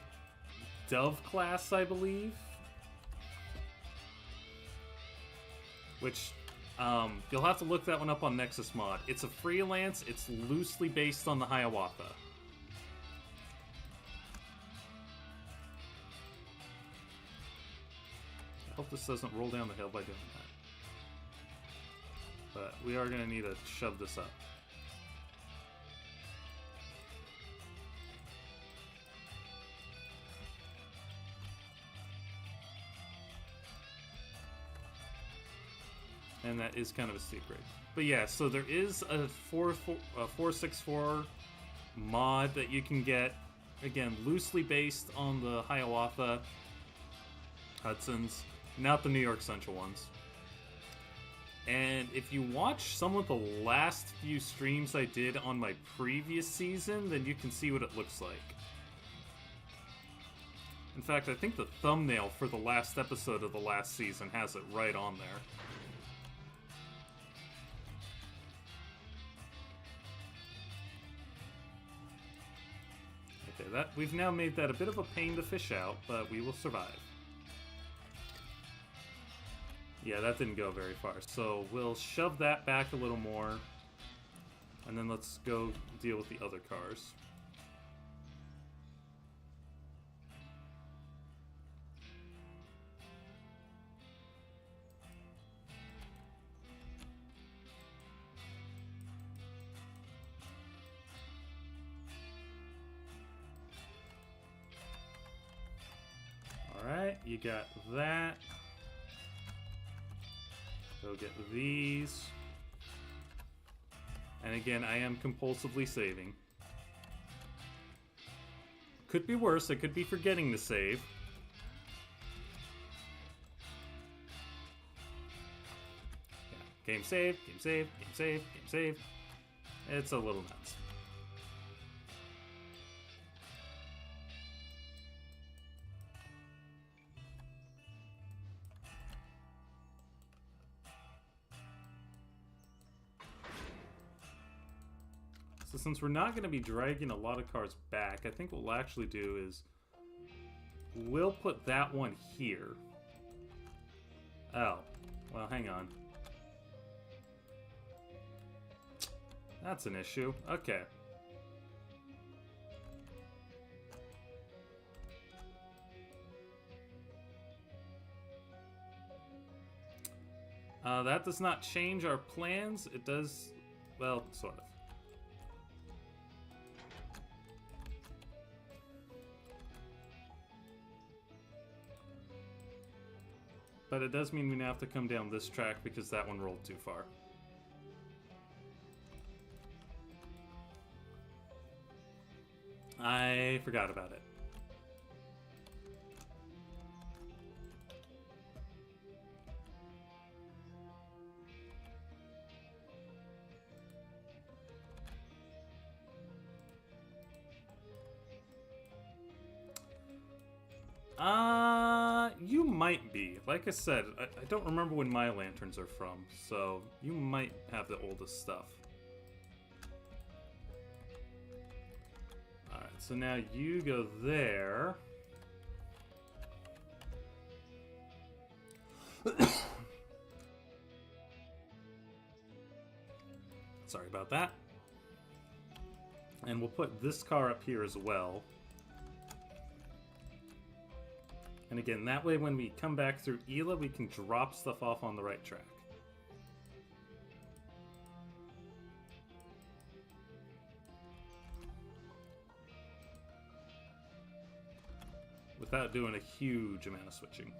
Dove class, I believe. Which, you'll have to look that one up on Nexus Mod. It's a freelance. It's loosely based on the Hiawatha. I hope this doesn't roll down the hill by doing that. But we are going to need to shove this up. And that is kind of a steep grade. But yeah, so there is a 464 mod that you can get. Again, loosely based on the Hiawatha Hudsons, not the New York Central ones. And if you watch some of the last few streams I did on my previous season, then you can see what it looks like. In fact, I think the thumbnail for the last episode of the last season has it right on there. Okay, we've now made that a bit of a pain to fish out, but we will survive. Yeah, that didn't go very far, so we'll shove that back a little more, and then let's go deal with the other cars. Alright, you got that. Go get these. And again, I am compulsively saving. Could be worse, I could be forgetting to save. Yeah. Game save, game save, game save, game save. It's a little nuts. So since we're not going to be dragging a lot of cars back, I think what we'll actually do is we'll put that one here. Oh, well, hang on. That's an issue. Okay. That does not change our plans. It does, well, sort of. But it does mean we now have to come down this track because that one rolled too far. I forgot about it. You might be. Like I said, I don't remember when my lanterns are from, so you might have the oldest stuff. Alright, so now you go there. Sorry about that. And we'll put this car up here as well. And again, that way when we come back through Ela, we can drop stuff off on the right track. Without doing a huge amount of switching.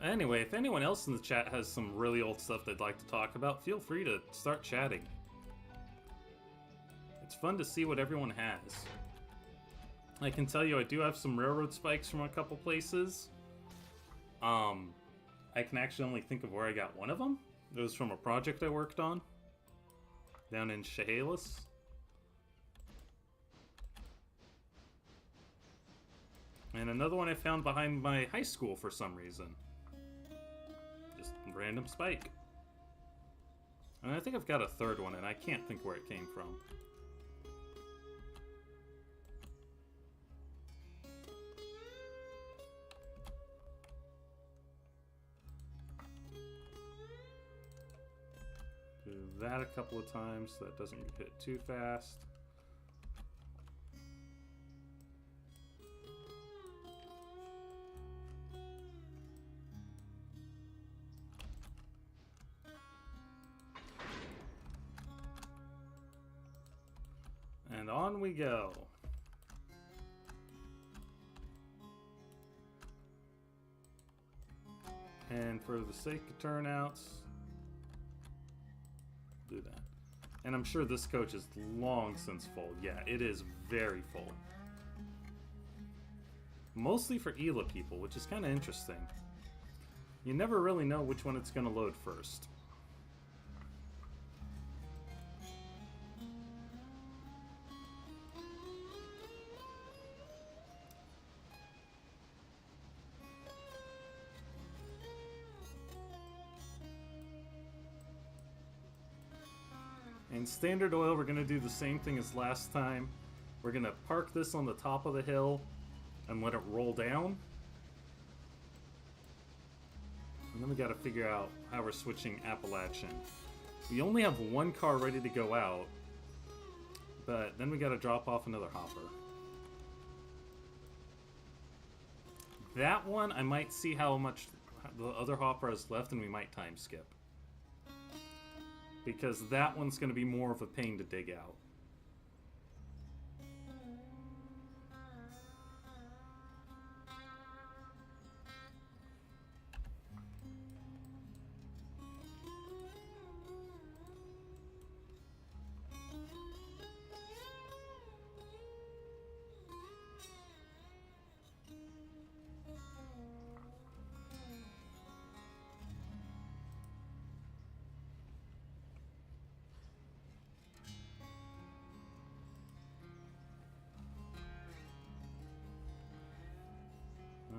Anyway, if anyone else in the chat has some really old stuff they'd like to talk about, feel free to start chatting. It's fun to see what everyone has. I can tell you I do have some railroad spikes from a couple places. I can actually only think of where I got one of them. It was from a project I worked on down in Chehalis. And another one I found behind my high school for some reason. Just random spike. And I think I've got a third one, and I can't think where it came from. Do that a couple of times so that doesn't get hit too fast. And on we go. And for the sake of turnouts, do that. And I'm sure this coach is long since full. Yeah, it is very full. Mostly for Ela people, which is kind of interesting. You never really know which one it's going to load first. In standard oil, we're going to do the same thing as last time. We're going to park this on the top of the hill and let it roll down. And then we got to figure out how we're switching Appalachian. We only have one car ready to go out, but then we got to drop off another hopper. That one, I might see how much the other hopper has left, and we might time skip. Because that one's going to be more of a pain to dig out.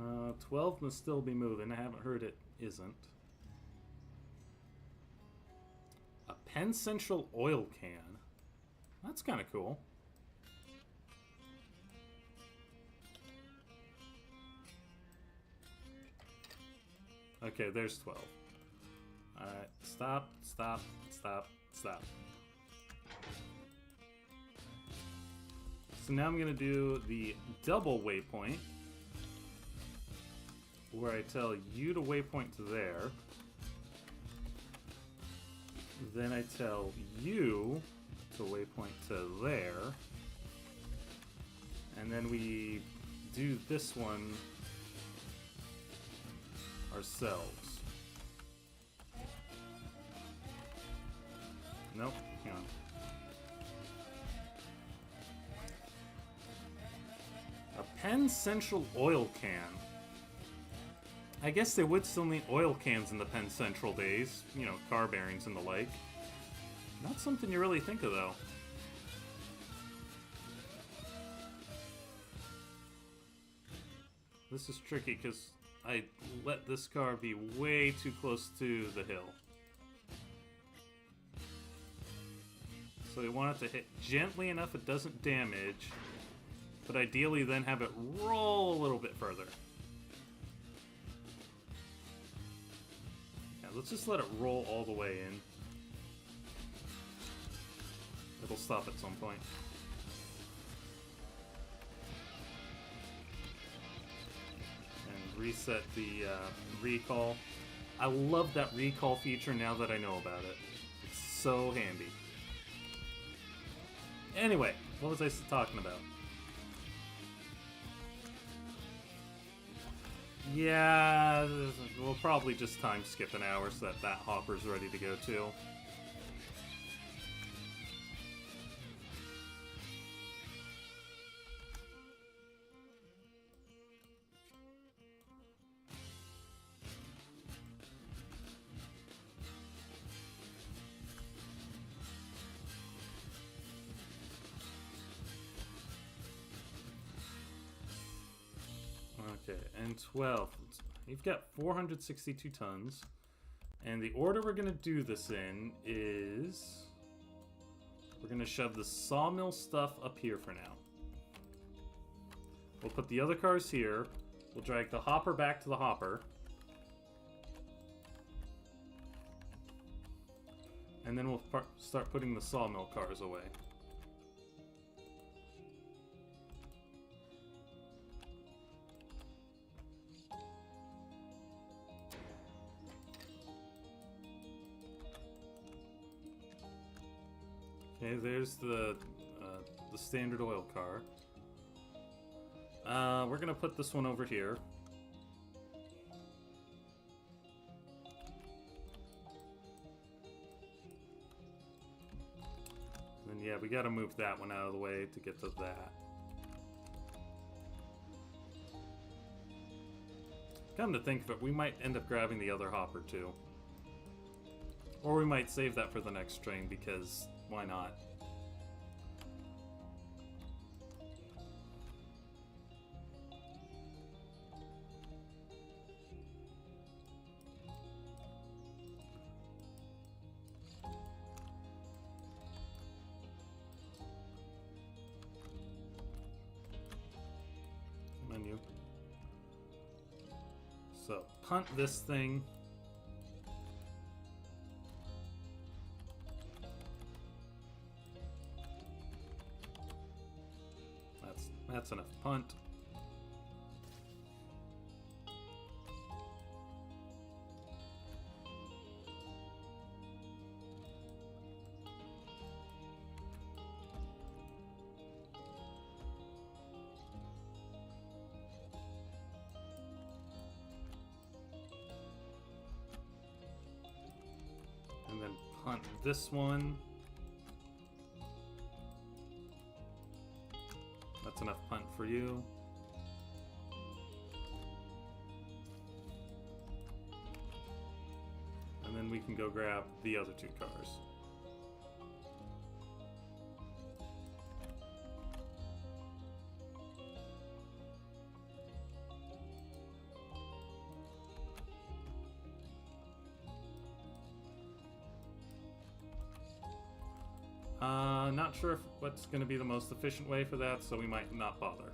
Uh, 12 must still be moving. I haven't heard it isn't. A Penn Central oil can. That's kind of cool. Okay, there's 12. Alright, stop, stop, stop, stop. So now I'm going to do the double waypoint, where I tell you to waypoint to there. Then I tell you to waypoint to there. And then we do this one ourselves. Nope, hang on. A Penn Central oil can. I guess they would still need oil cans in the Penn Central days, you know, car bearings and the like. Not something you really think of, though. This is tricky because I let this car be way too close to the hill. So we want it to hit gently enough it doesn't damage, but ideally then have it roll a little bit further. Yeah, let's just let it roll all the way in. It'll stop at some point. And reset the recall. I love that recall feature now that I know about it. It's so handy. Anyway, what was I talking about? Yeah, we'll probably just time skip an hour so that that hopper's ready to go too. Okay, and 12. You've got 462 tons. And the order we're going to do this in is... we're going to shove the sawmill stuff up here for now. We'll put the other cars here. We'll drag the hopper back to the hopper. And then we'll start putting the sawmill cars away. Okay, there's the standard oil car. We're gonna put this one over here. And yeah, we gotta move that one out of the way to get to that. Come to think of it, we might end up grabbing the other hopper too. Or we might save that for the next train because why not? Menu. So, punt this thing. That's enough punt. And then punt this one. That's enough punt for you. And then we can go grab the other two cars. Not sure what's going to be the most efficient way for that, so we might not bother.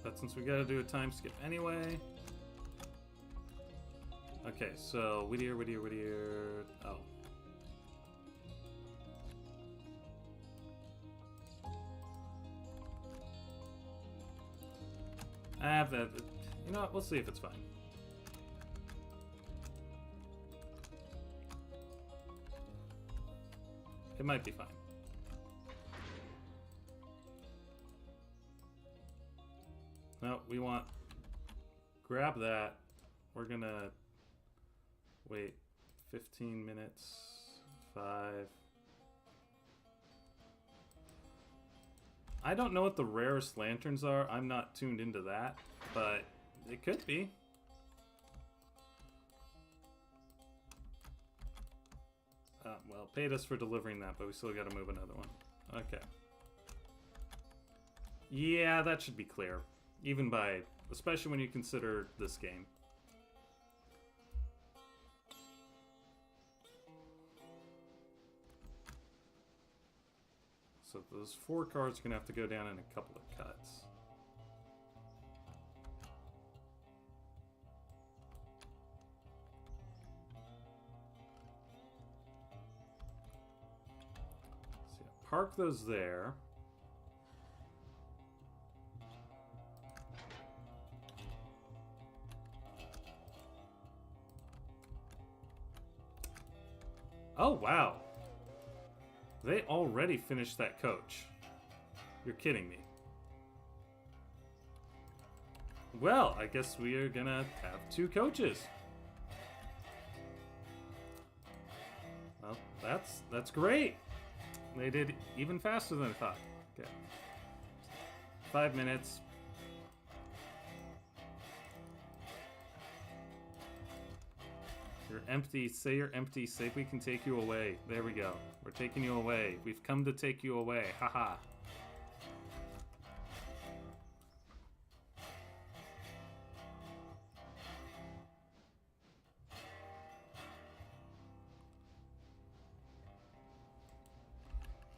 But since we got to do a time skip anyway... Okay, so Whittier... Oh. I have that... You know what? We'll see if it's fine. It might be fine. No, we want... Grab that. We're gonna... Wait. 15 minutes. 5... I don't know what the rarest lanterns are. I'm not tuned into that. But it could be. Well, paid us for delivering that, but we still got to move another one. Okay. Yeah, that should be clear. Even by... Especially when you consider this game. So those 4 cars are going to have to go down in a couple of cuts. So yeah, park those there. Oh, wow. They already finished that coach. You're kidding me. Well, I guess we are gonna have 2 coaches. Well, that's great. They did even faster than I thought. Okay. 5 minutes. You're empty. Say you're empty. Say we can take you away. There we go. We're taking you away. We've come to take you away. Haha.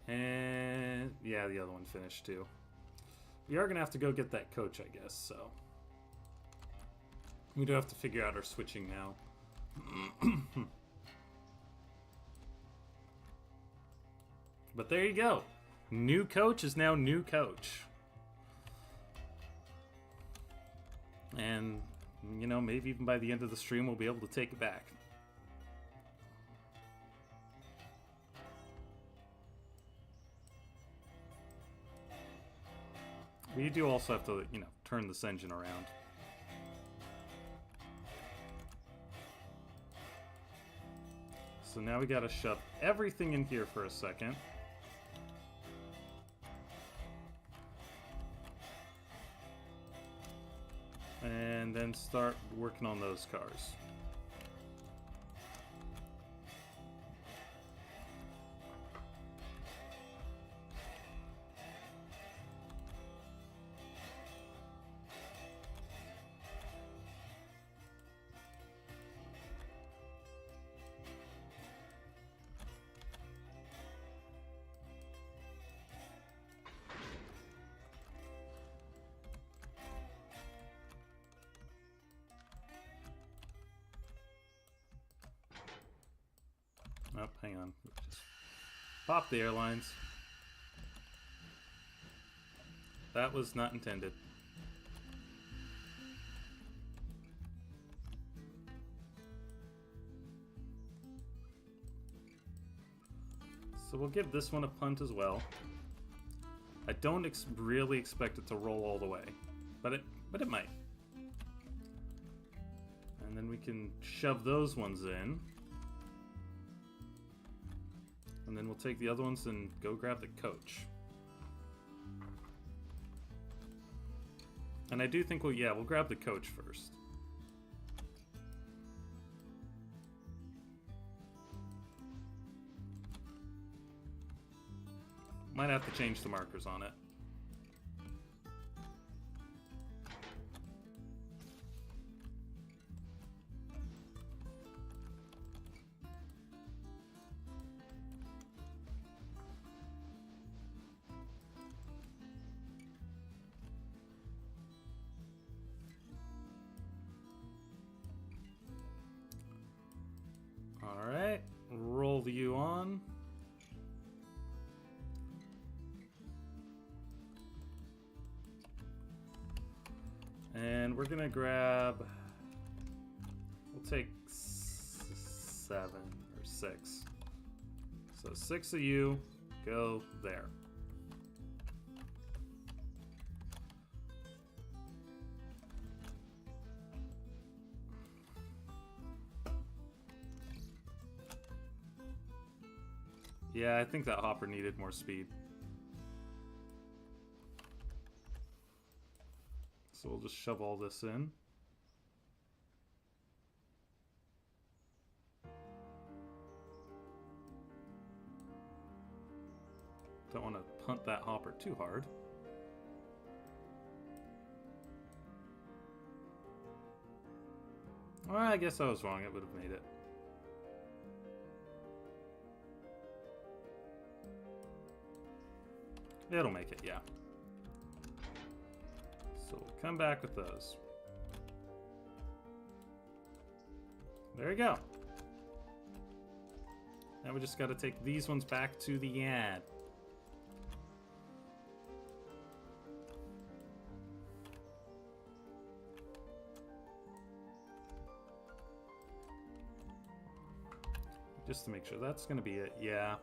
And yeah, the other one finished too. We are gonna have to go get that coach, I guess, so. We do have to figure out our switching now. But there you go. New coach is now new coach. And, you know, maybe even by the end of the stream we'll be able to take it back. We do also have to, you know, turn this engine around. So now we gotta shove everything in here for a second. And then start working on those cars. Oh, hang on. Just pop the airlines. That was not intended. So we'll give this one a punt as well. I don't really expect it to roll all the way, but it might. And then we can shove those ones in. And then we'll take the other ones and go grab the coach. And I do think we'll grab the coach first. Might have to change the markers on it. Alright, roll the U on. And we're gonna grab, we'll take 7 or 6. So 6 of you go there. Yeah, I think that hopper needed more speed. So we'll just shove all this in. Don't want to punt that hopper too hard. Well, I guess I was wrong. It would have made it. It'll make it, yeah. So we'll come back with those. There you go. Now we just got to take these ones back to the yard. Just to make sure that's going to be it, yeah.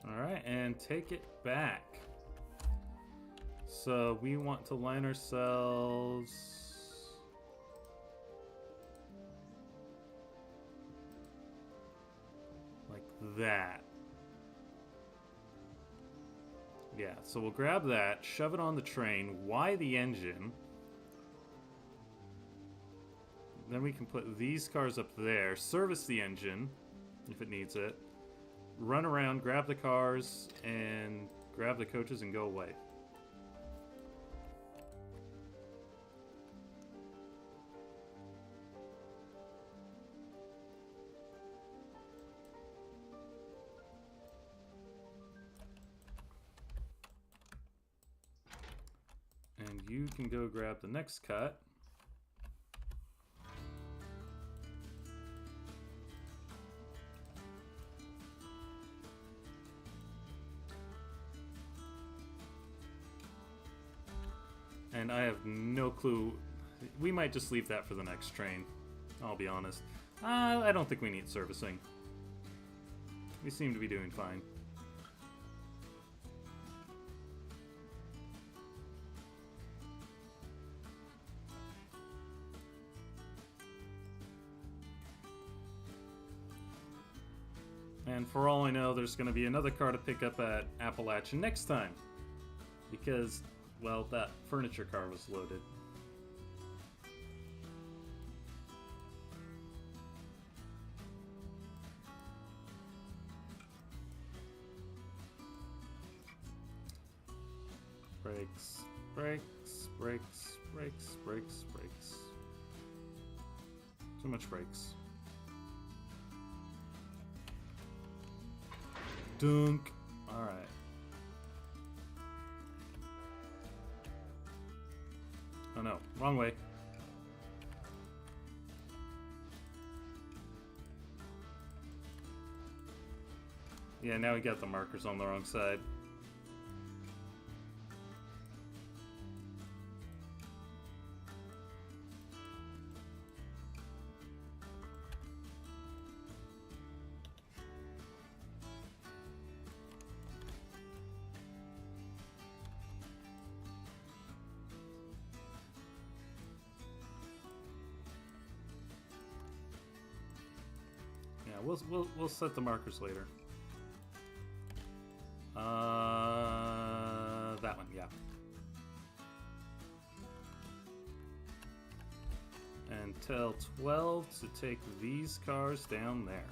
Alright, and take it back. So we want to line ourselves like that. Yeah, so we'll grab that, shove it on the train, Y the engine. Then we can put these cars up there, service the engine if it needs it. Run around, grab the cars, and grab the coaches and go away. And you can go grab the next cut. And I have no clue. We might just leave that for the next train. I'll be honest. I don't think we need servicing. We seem to be doing fine. And for all I know, there's going to be another car to pick up at Appalachian next time. Because, well, that furniture car was loaded. Brakes, brakes, brakes, brakes, brakes, brakes. Too much brakes. Dunk. Alright. Oh no, wrong way. Yeah, now we got the markers on the wrong side. We'll set the markers later. That one, yeah. And tell 12 to take these cars down there.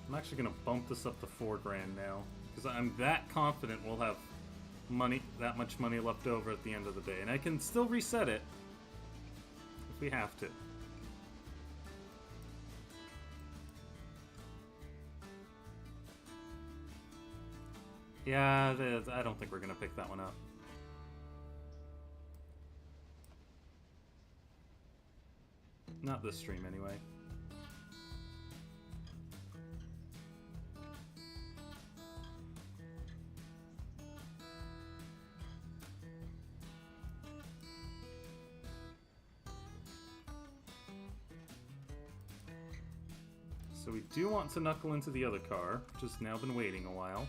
I'm actually going to bump this up to $4 grand now, because I'm that confident we'll have money, that much money left over at the end of the day. And I can still reset it if we have to. Yeah, I don't think we're going to pick that one up. Not this stream, anyway. So we do want to knuckle into the other car, which has now been waiting a while.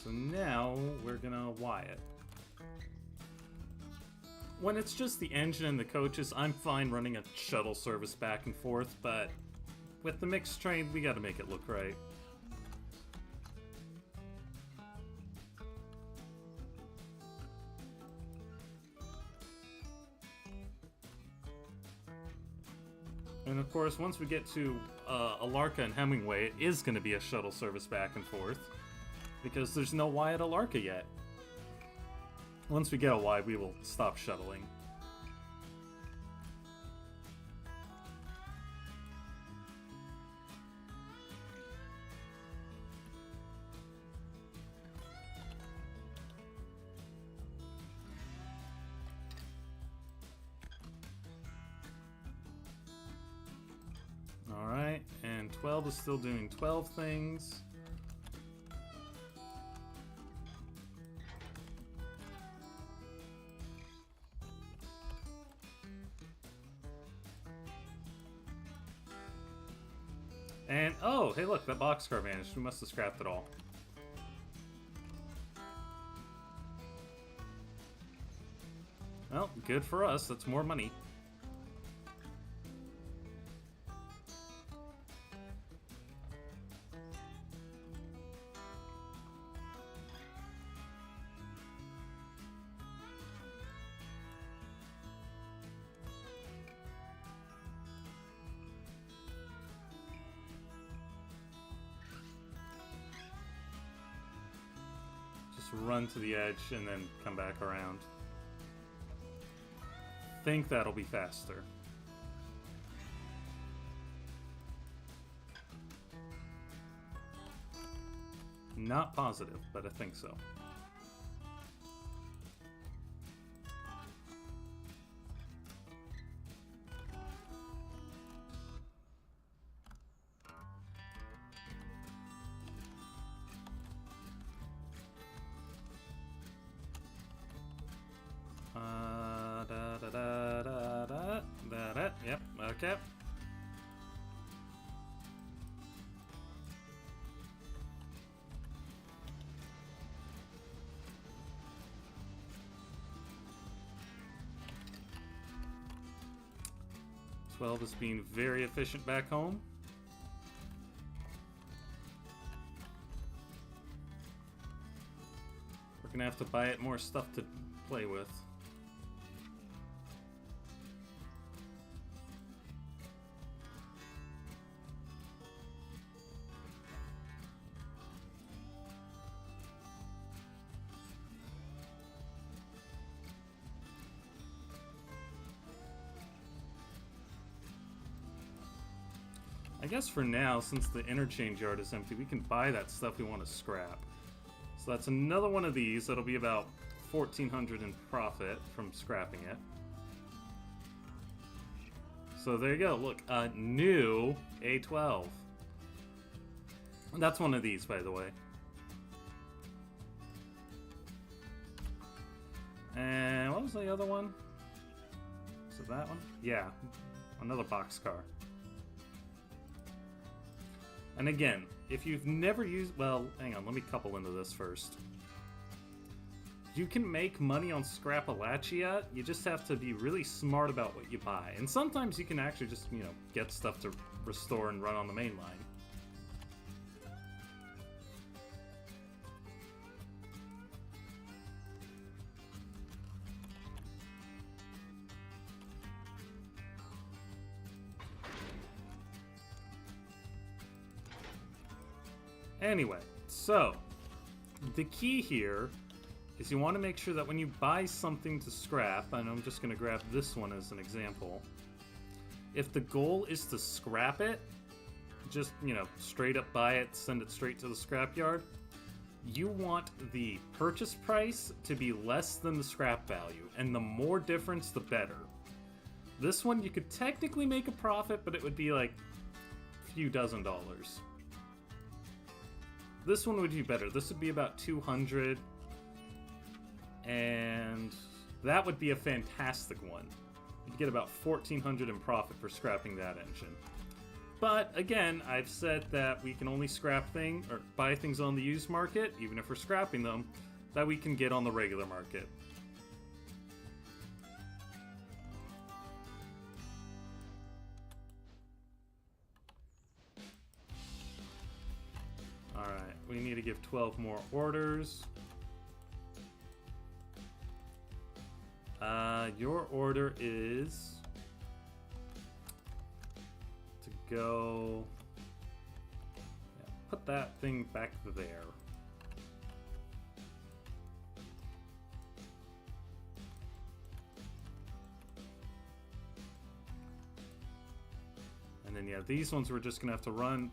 So now we're gonna Y it. When it's just the engine and the coaches, I'm fine running a shuttle service back and forth, but with the mixed train, we gotta make it look right. And of course, once we get to Alarka and Hemingway, it is gonna be a shuttle service back and forth. Because there's no Y at Alarka yet. Once we get a Y, we will stop shuttling. Alright, and 12 is still doing 12 things. And, oh, hey look, that boxcar vanished. We must have scrapped it all. Well, good for us. That's more money. Run to the edge and then come back around. Think that'll be faster. Not positive, but I think so. Yep, okay. "12 is being very efficient back home. We're gonna have to buy it more stuff to play with. I guess for now, since the interchange yard is empty, we can buy that stuff we want to scrap. So that's another one of these. That'll be about 1,400 in profit from scrapping it. So there you go. Look, a new A12. That's one of these, by the way. And what was the other one? Was it that one? Yeah, another boxcar. And again, if you've never used... Well, hang on, let me couple into this first. You can make money on Scrap-A-Latchia, you just have to be really smart about what you buy. And sometimes you can actually just, you know, get stuff to restore and run on the main line. Anyway, so the key here is you want to make sure that when you buy something to scrap, and I'm just going to grab this one as an example, if the goal is to scrap it, just, you know, straight up buy it, send it straight to the scrapyard. You want the purchase price to be less than the scrap value, and the more difference, the better. This one, you could technically make a profit, but it would be like a few dozen dollars. This one would be better. This would be about 200, and that would be a fantastic one. You'd get about 1,400 in profit for scrapping that engine. But again, I've said that we can only scrap things or buy things on the used market, even if we're scrapping them, that we can get on the regular market. Alright, we need to give 12 more orders. Your order is to go... Yeah, put that thing back there. And then, yeah, these ones we're just gonna have to run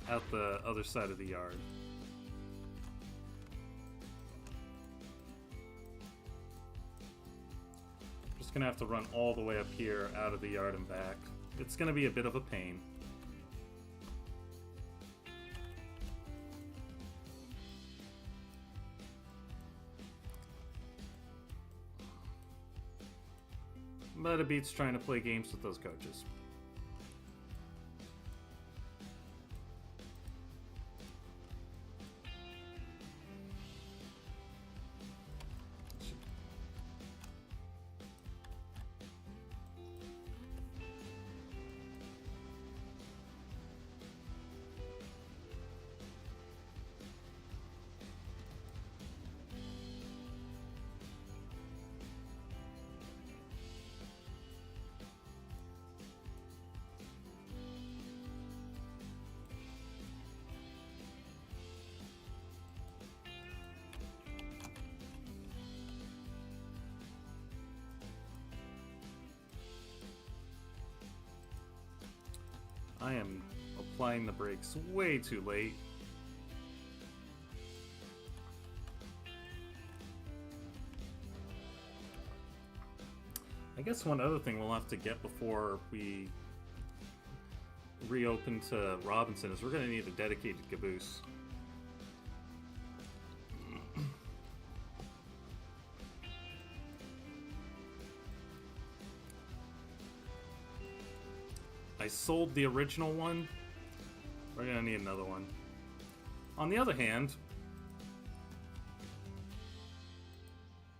out the other side of the yard. Just gonna have to run all the way up here out of the yard and back. It's gonna be a bit of a pain. But it beats trying to play games with those coaches. I am applying the brakes way too late. I guess one other thing we'll have to get before we reopen to Robinson is we're going to need a dedicated caboose. I sold the original one. We're gonna need another one. On the other hand,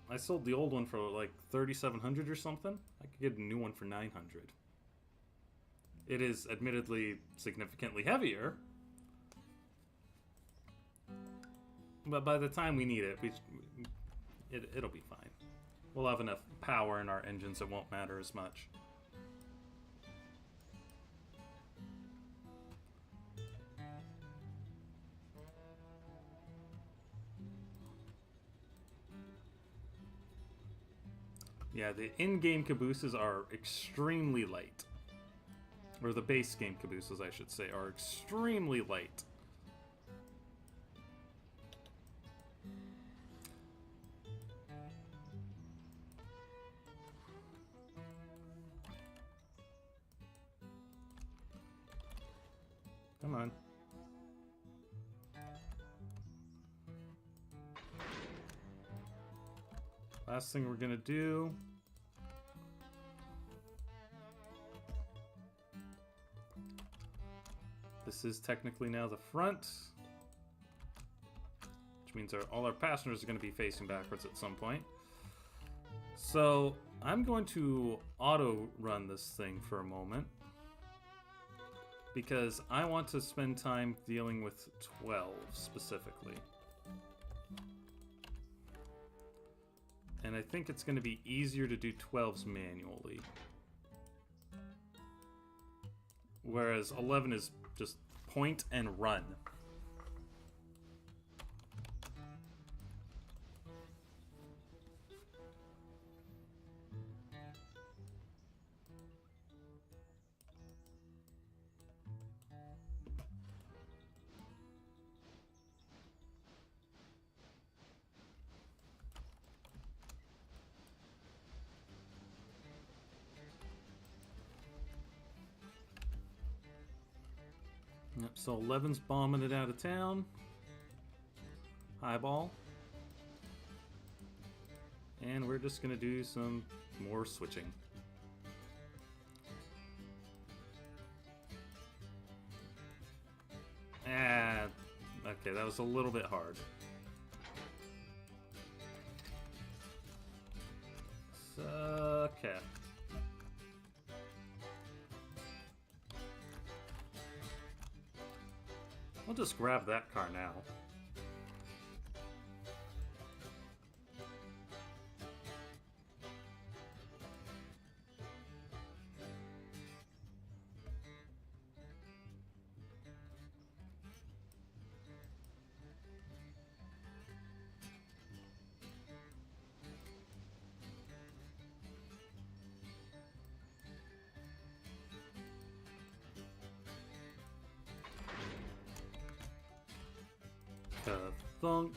I sold the old one for like 3,700 or something. I could get a new one for 900. It is admittedly significantly heavier, but by the time we need it, it'll be fine. We'll have enough power in our engines; it won't matter as much. Yeah, the in-game cabooses are extremely light. Or the base game cabooses, I should say, are extremely light. Come on. Last thing we're gonna do. This is technically now the front, which means all our passengers are going to be facing backwards at some point. So I'm going to auto run this thing for a moment because I want to spend time dealing with 12 specifically. And I think it's going to be easier to do 12s manually. Whereas 11 is just point and run. Yep, so 11's bombing it out of town. Highball. And we're just gonna do some more switching. Ah, okay, that was a little bit hard. So, okay. I'll just grab that car now. Thunk.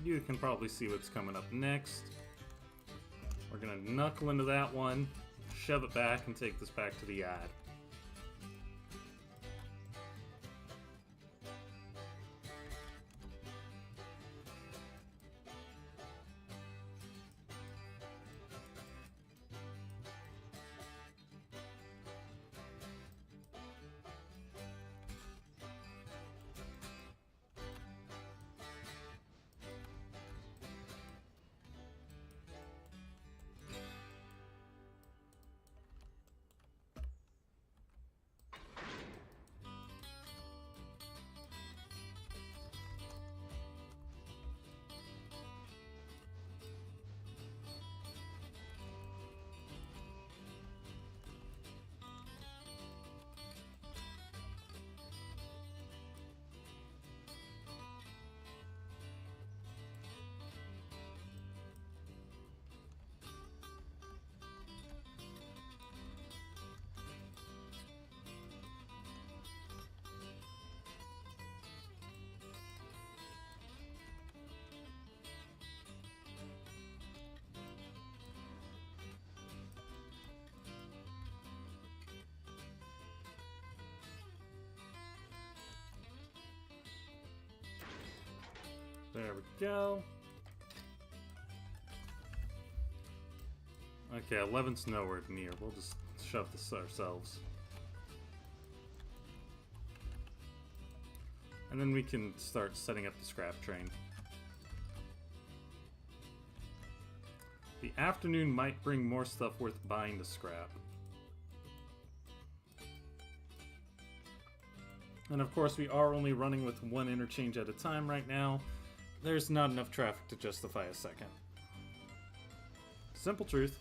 You can probably see what's coming up next. We're gonna knuckle into that one, shove it back, and take this back to the yard. There we go. Okay, 11's nowhere near. We'll just shove this ourselves. And then we can start setting up the scrap train. The afternoon might bring more stuff worth buying to scrap. And of course, we are only running with one interchange at a time right now. There's not enough traffic to justify a second. Simple truth.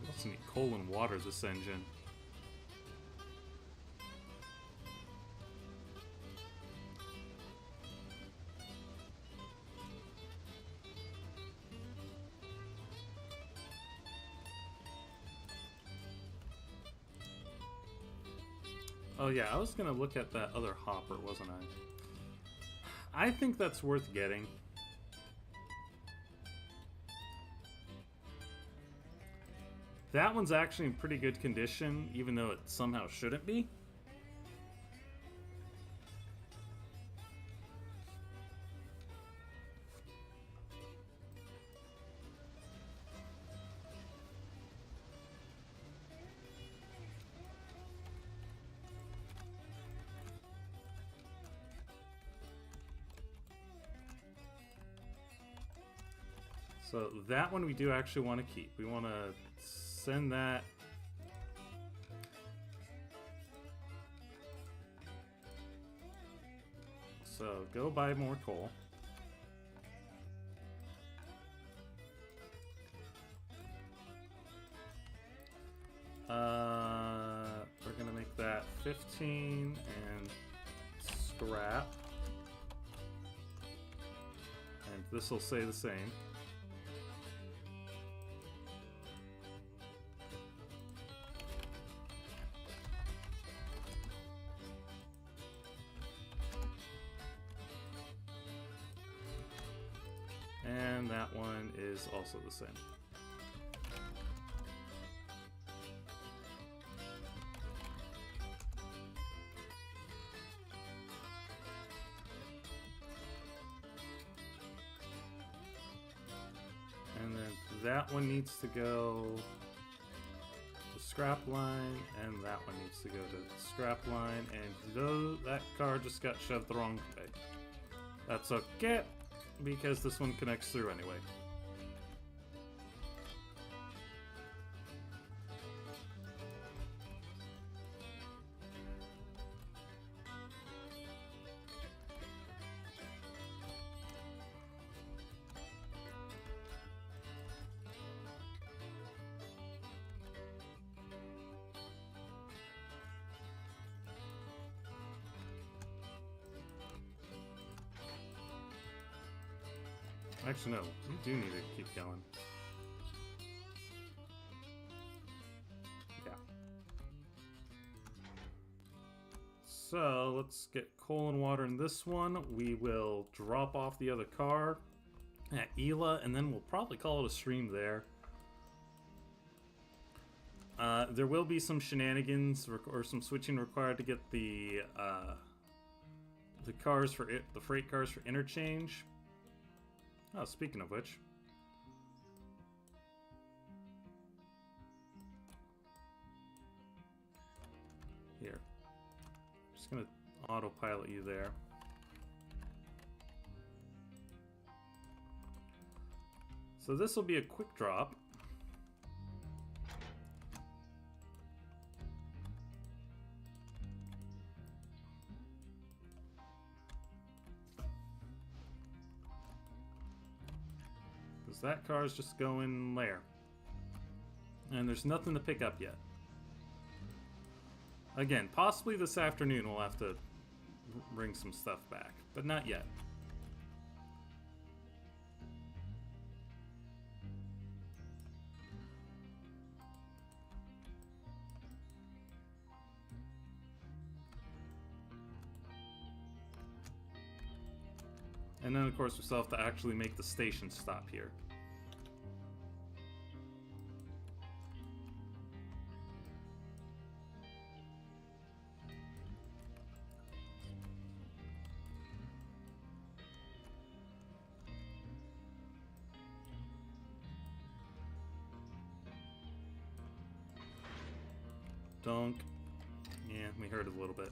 We also need coal and water this engine. Oh yeah, I was gonna look at that other hopper, wasn't I? I think that's worth getting. That one's actually in pretty good condition, even though it somehow shouldn't be. So that one we do actually want to keep. We want to send that. So go buy more coal. We're gonna make that 15 and scrap. And this will say the same. And that one is also the same. And then that one needs to go to scrap line, and that one needs to go to scrap line, and that car just got shoved the wrong way. That's okay, because this one connects through anyway. Actually, no, we do need to keep going. Yeah. So, let's get coal and water in this one. We will drop off the other car at Ela, and then we'll probably call it a stream there. There will be some shenanigans or some switching required to get the cars for the freight cars for interchange. Oh, speaking of which. Here. Just gonna autopilot you there. So this will be a quick drop. That car is just going there. And there's nothing to pick up yet. Again, possibly this afternoon we'll have to bring some stuff back, but not yet. And then, of course, we still have to actually make the station stop here. Donk. Yeah, we heard it a little bit.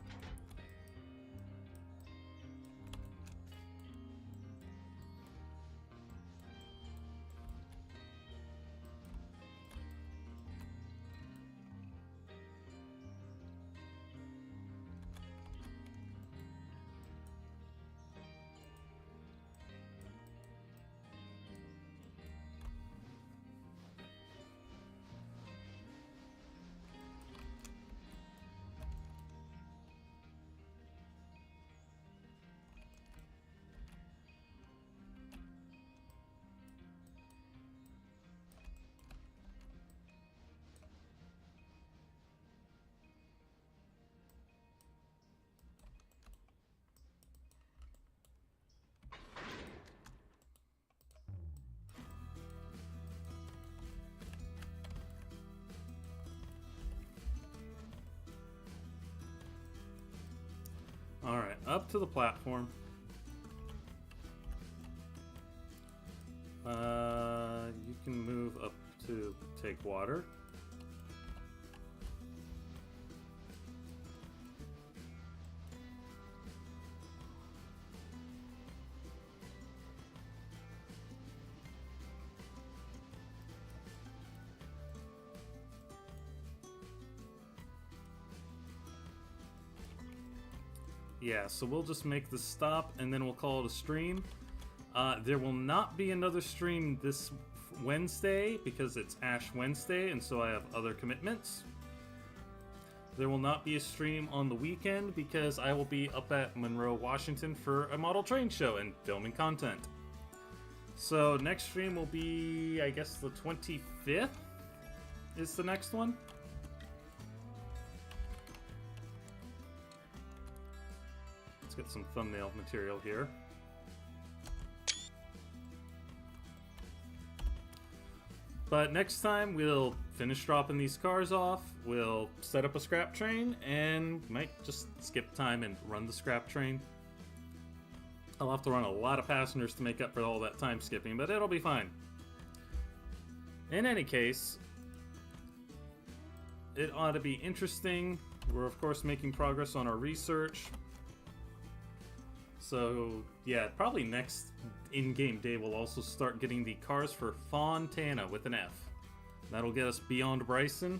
up to the platform. You can move up to take water. Yeah, so we'll just make the stop and then we'll call it a stream. There will not be another stream this Wednesday because it's Ash Wednesday and so I have other commitments. There will not be a stream on the weekend because I will be up at Monroe, Washington for a model train show and filming content. So next stream will be, I guess, the 25th is the next one. Let's get some thumbnail material here. But next time we'll finish dropping these cars off, we'll set up a scrap train, and might just skip time and run the scrap train. I'll have to run a lot of passengers to make up for all that time skipping, but it'll be fine. In any case, it ought to be interesting. We're of course making progress on our research. So yeah, probably next in-game day we'll also start getting the cars for Fontana with an F. That'll get us beyond Bryson.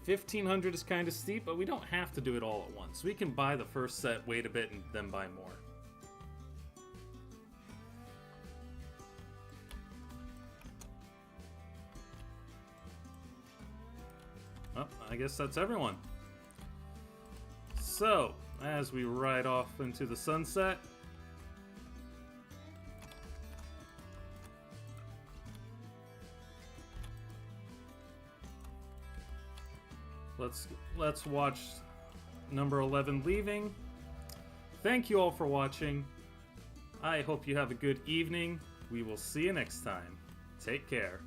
1500 is kind of steep, but we don't have to do it all at once. We can buy the first set, wait a bit, and then buy more. Oh, I guess that's everyone. So, as we ride off into the sunset, let's watch number 11 leaving. Thank you all for watching. I hope you have a good evening. We will see you next time. Take care.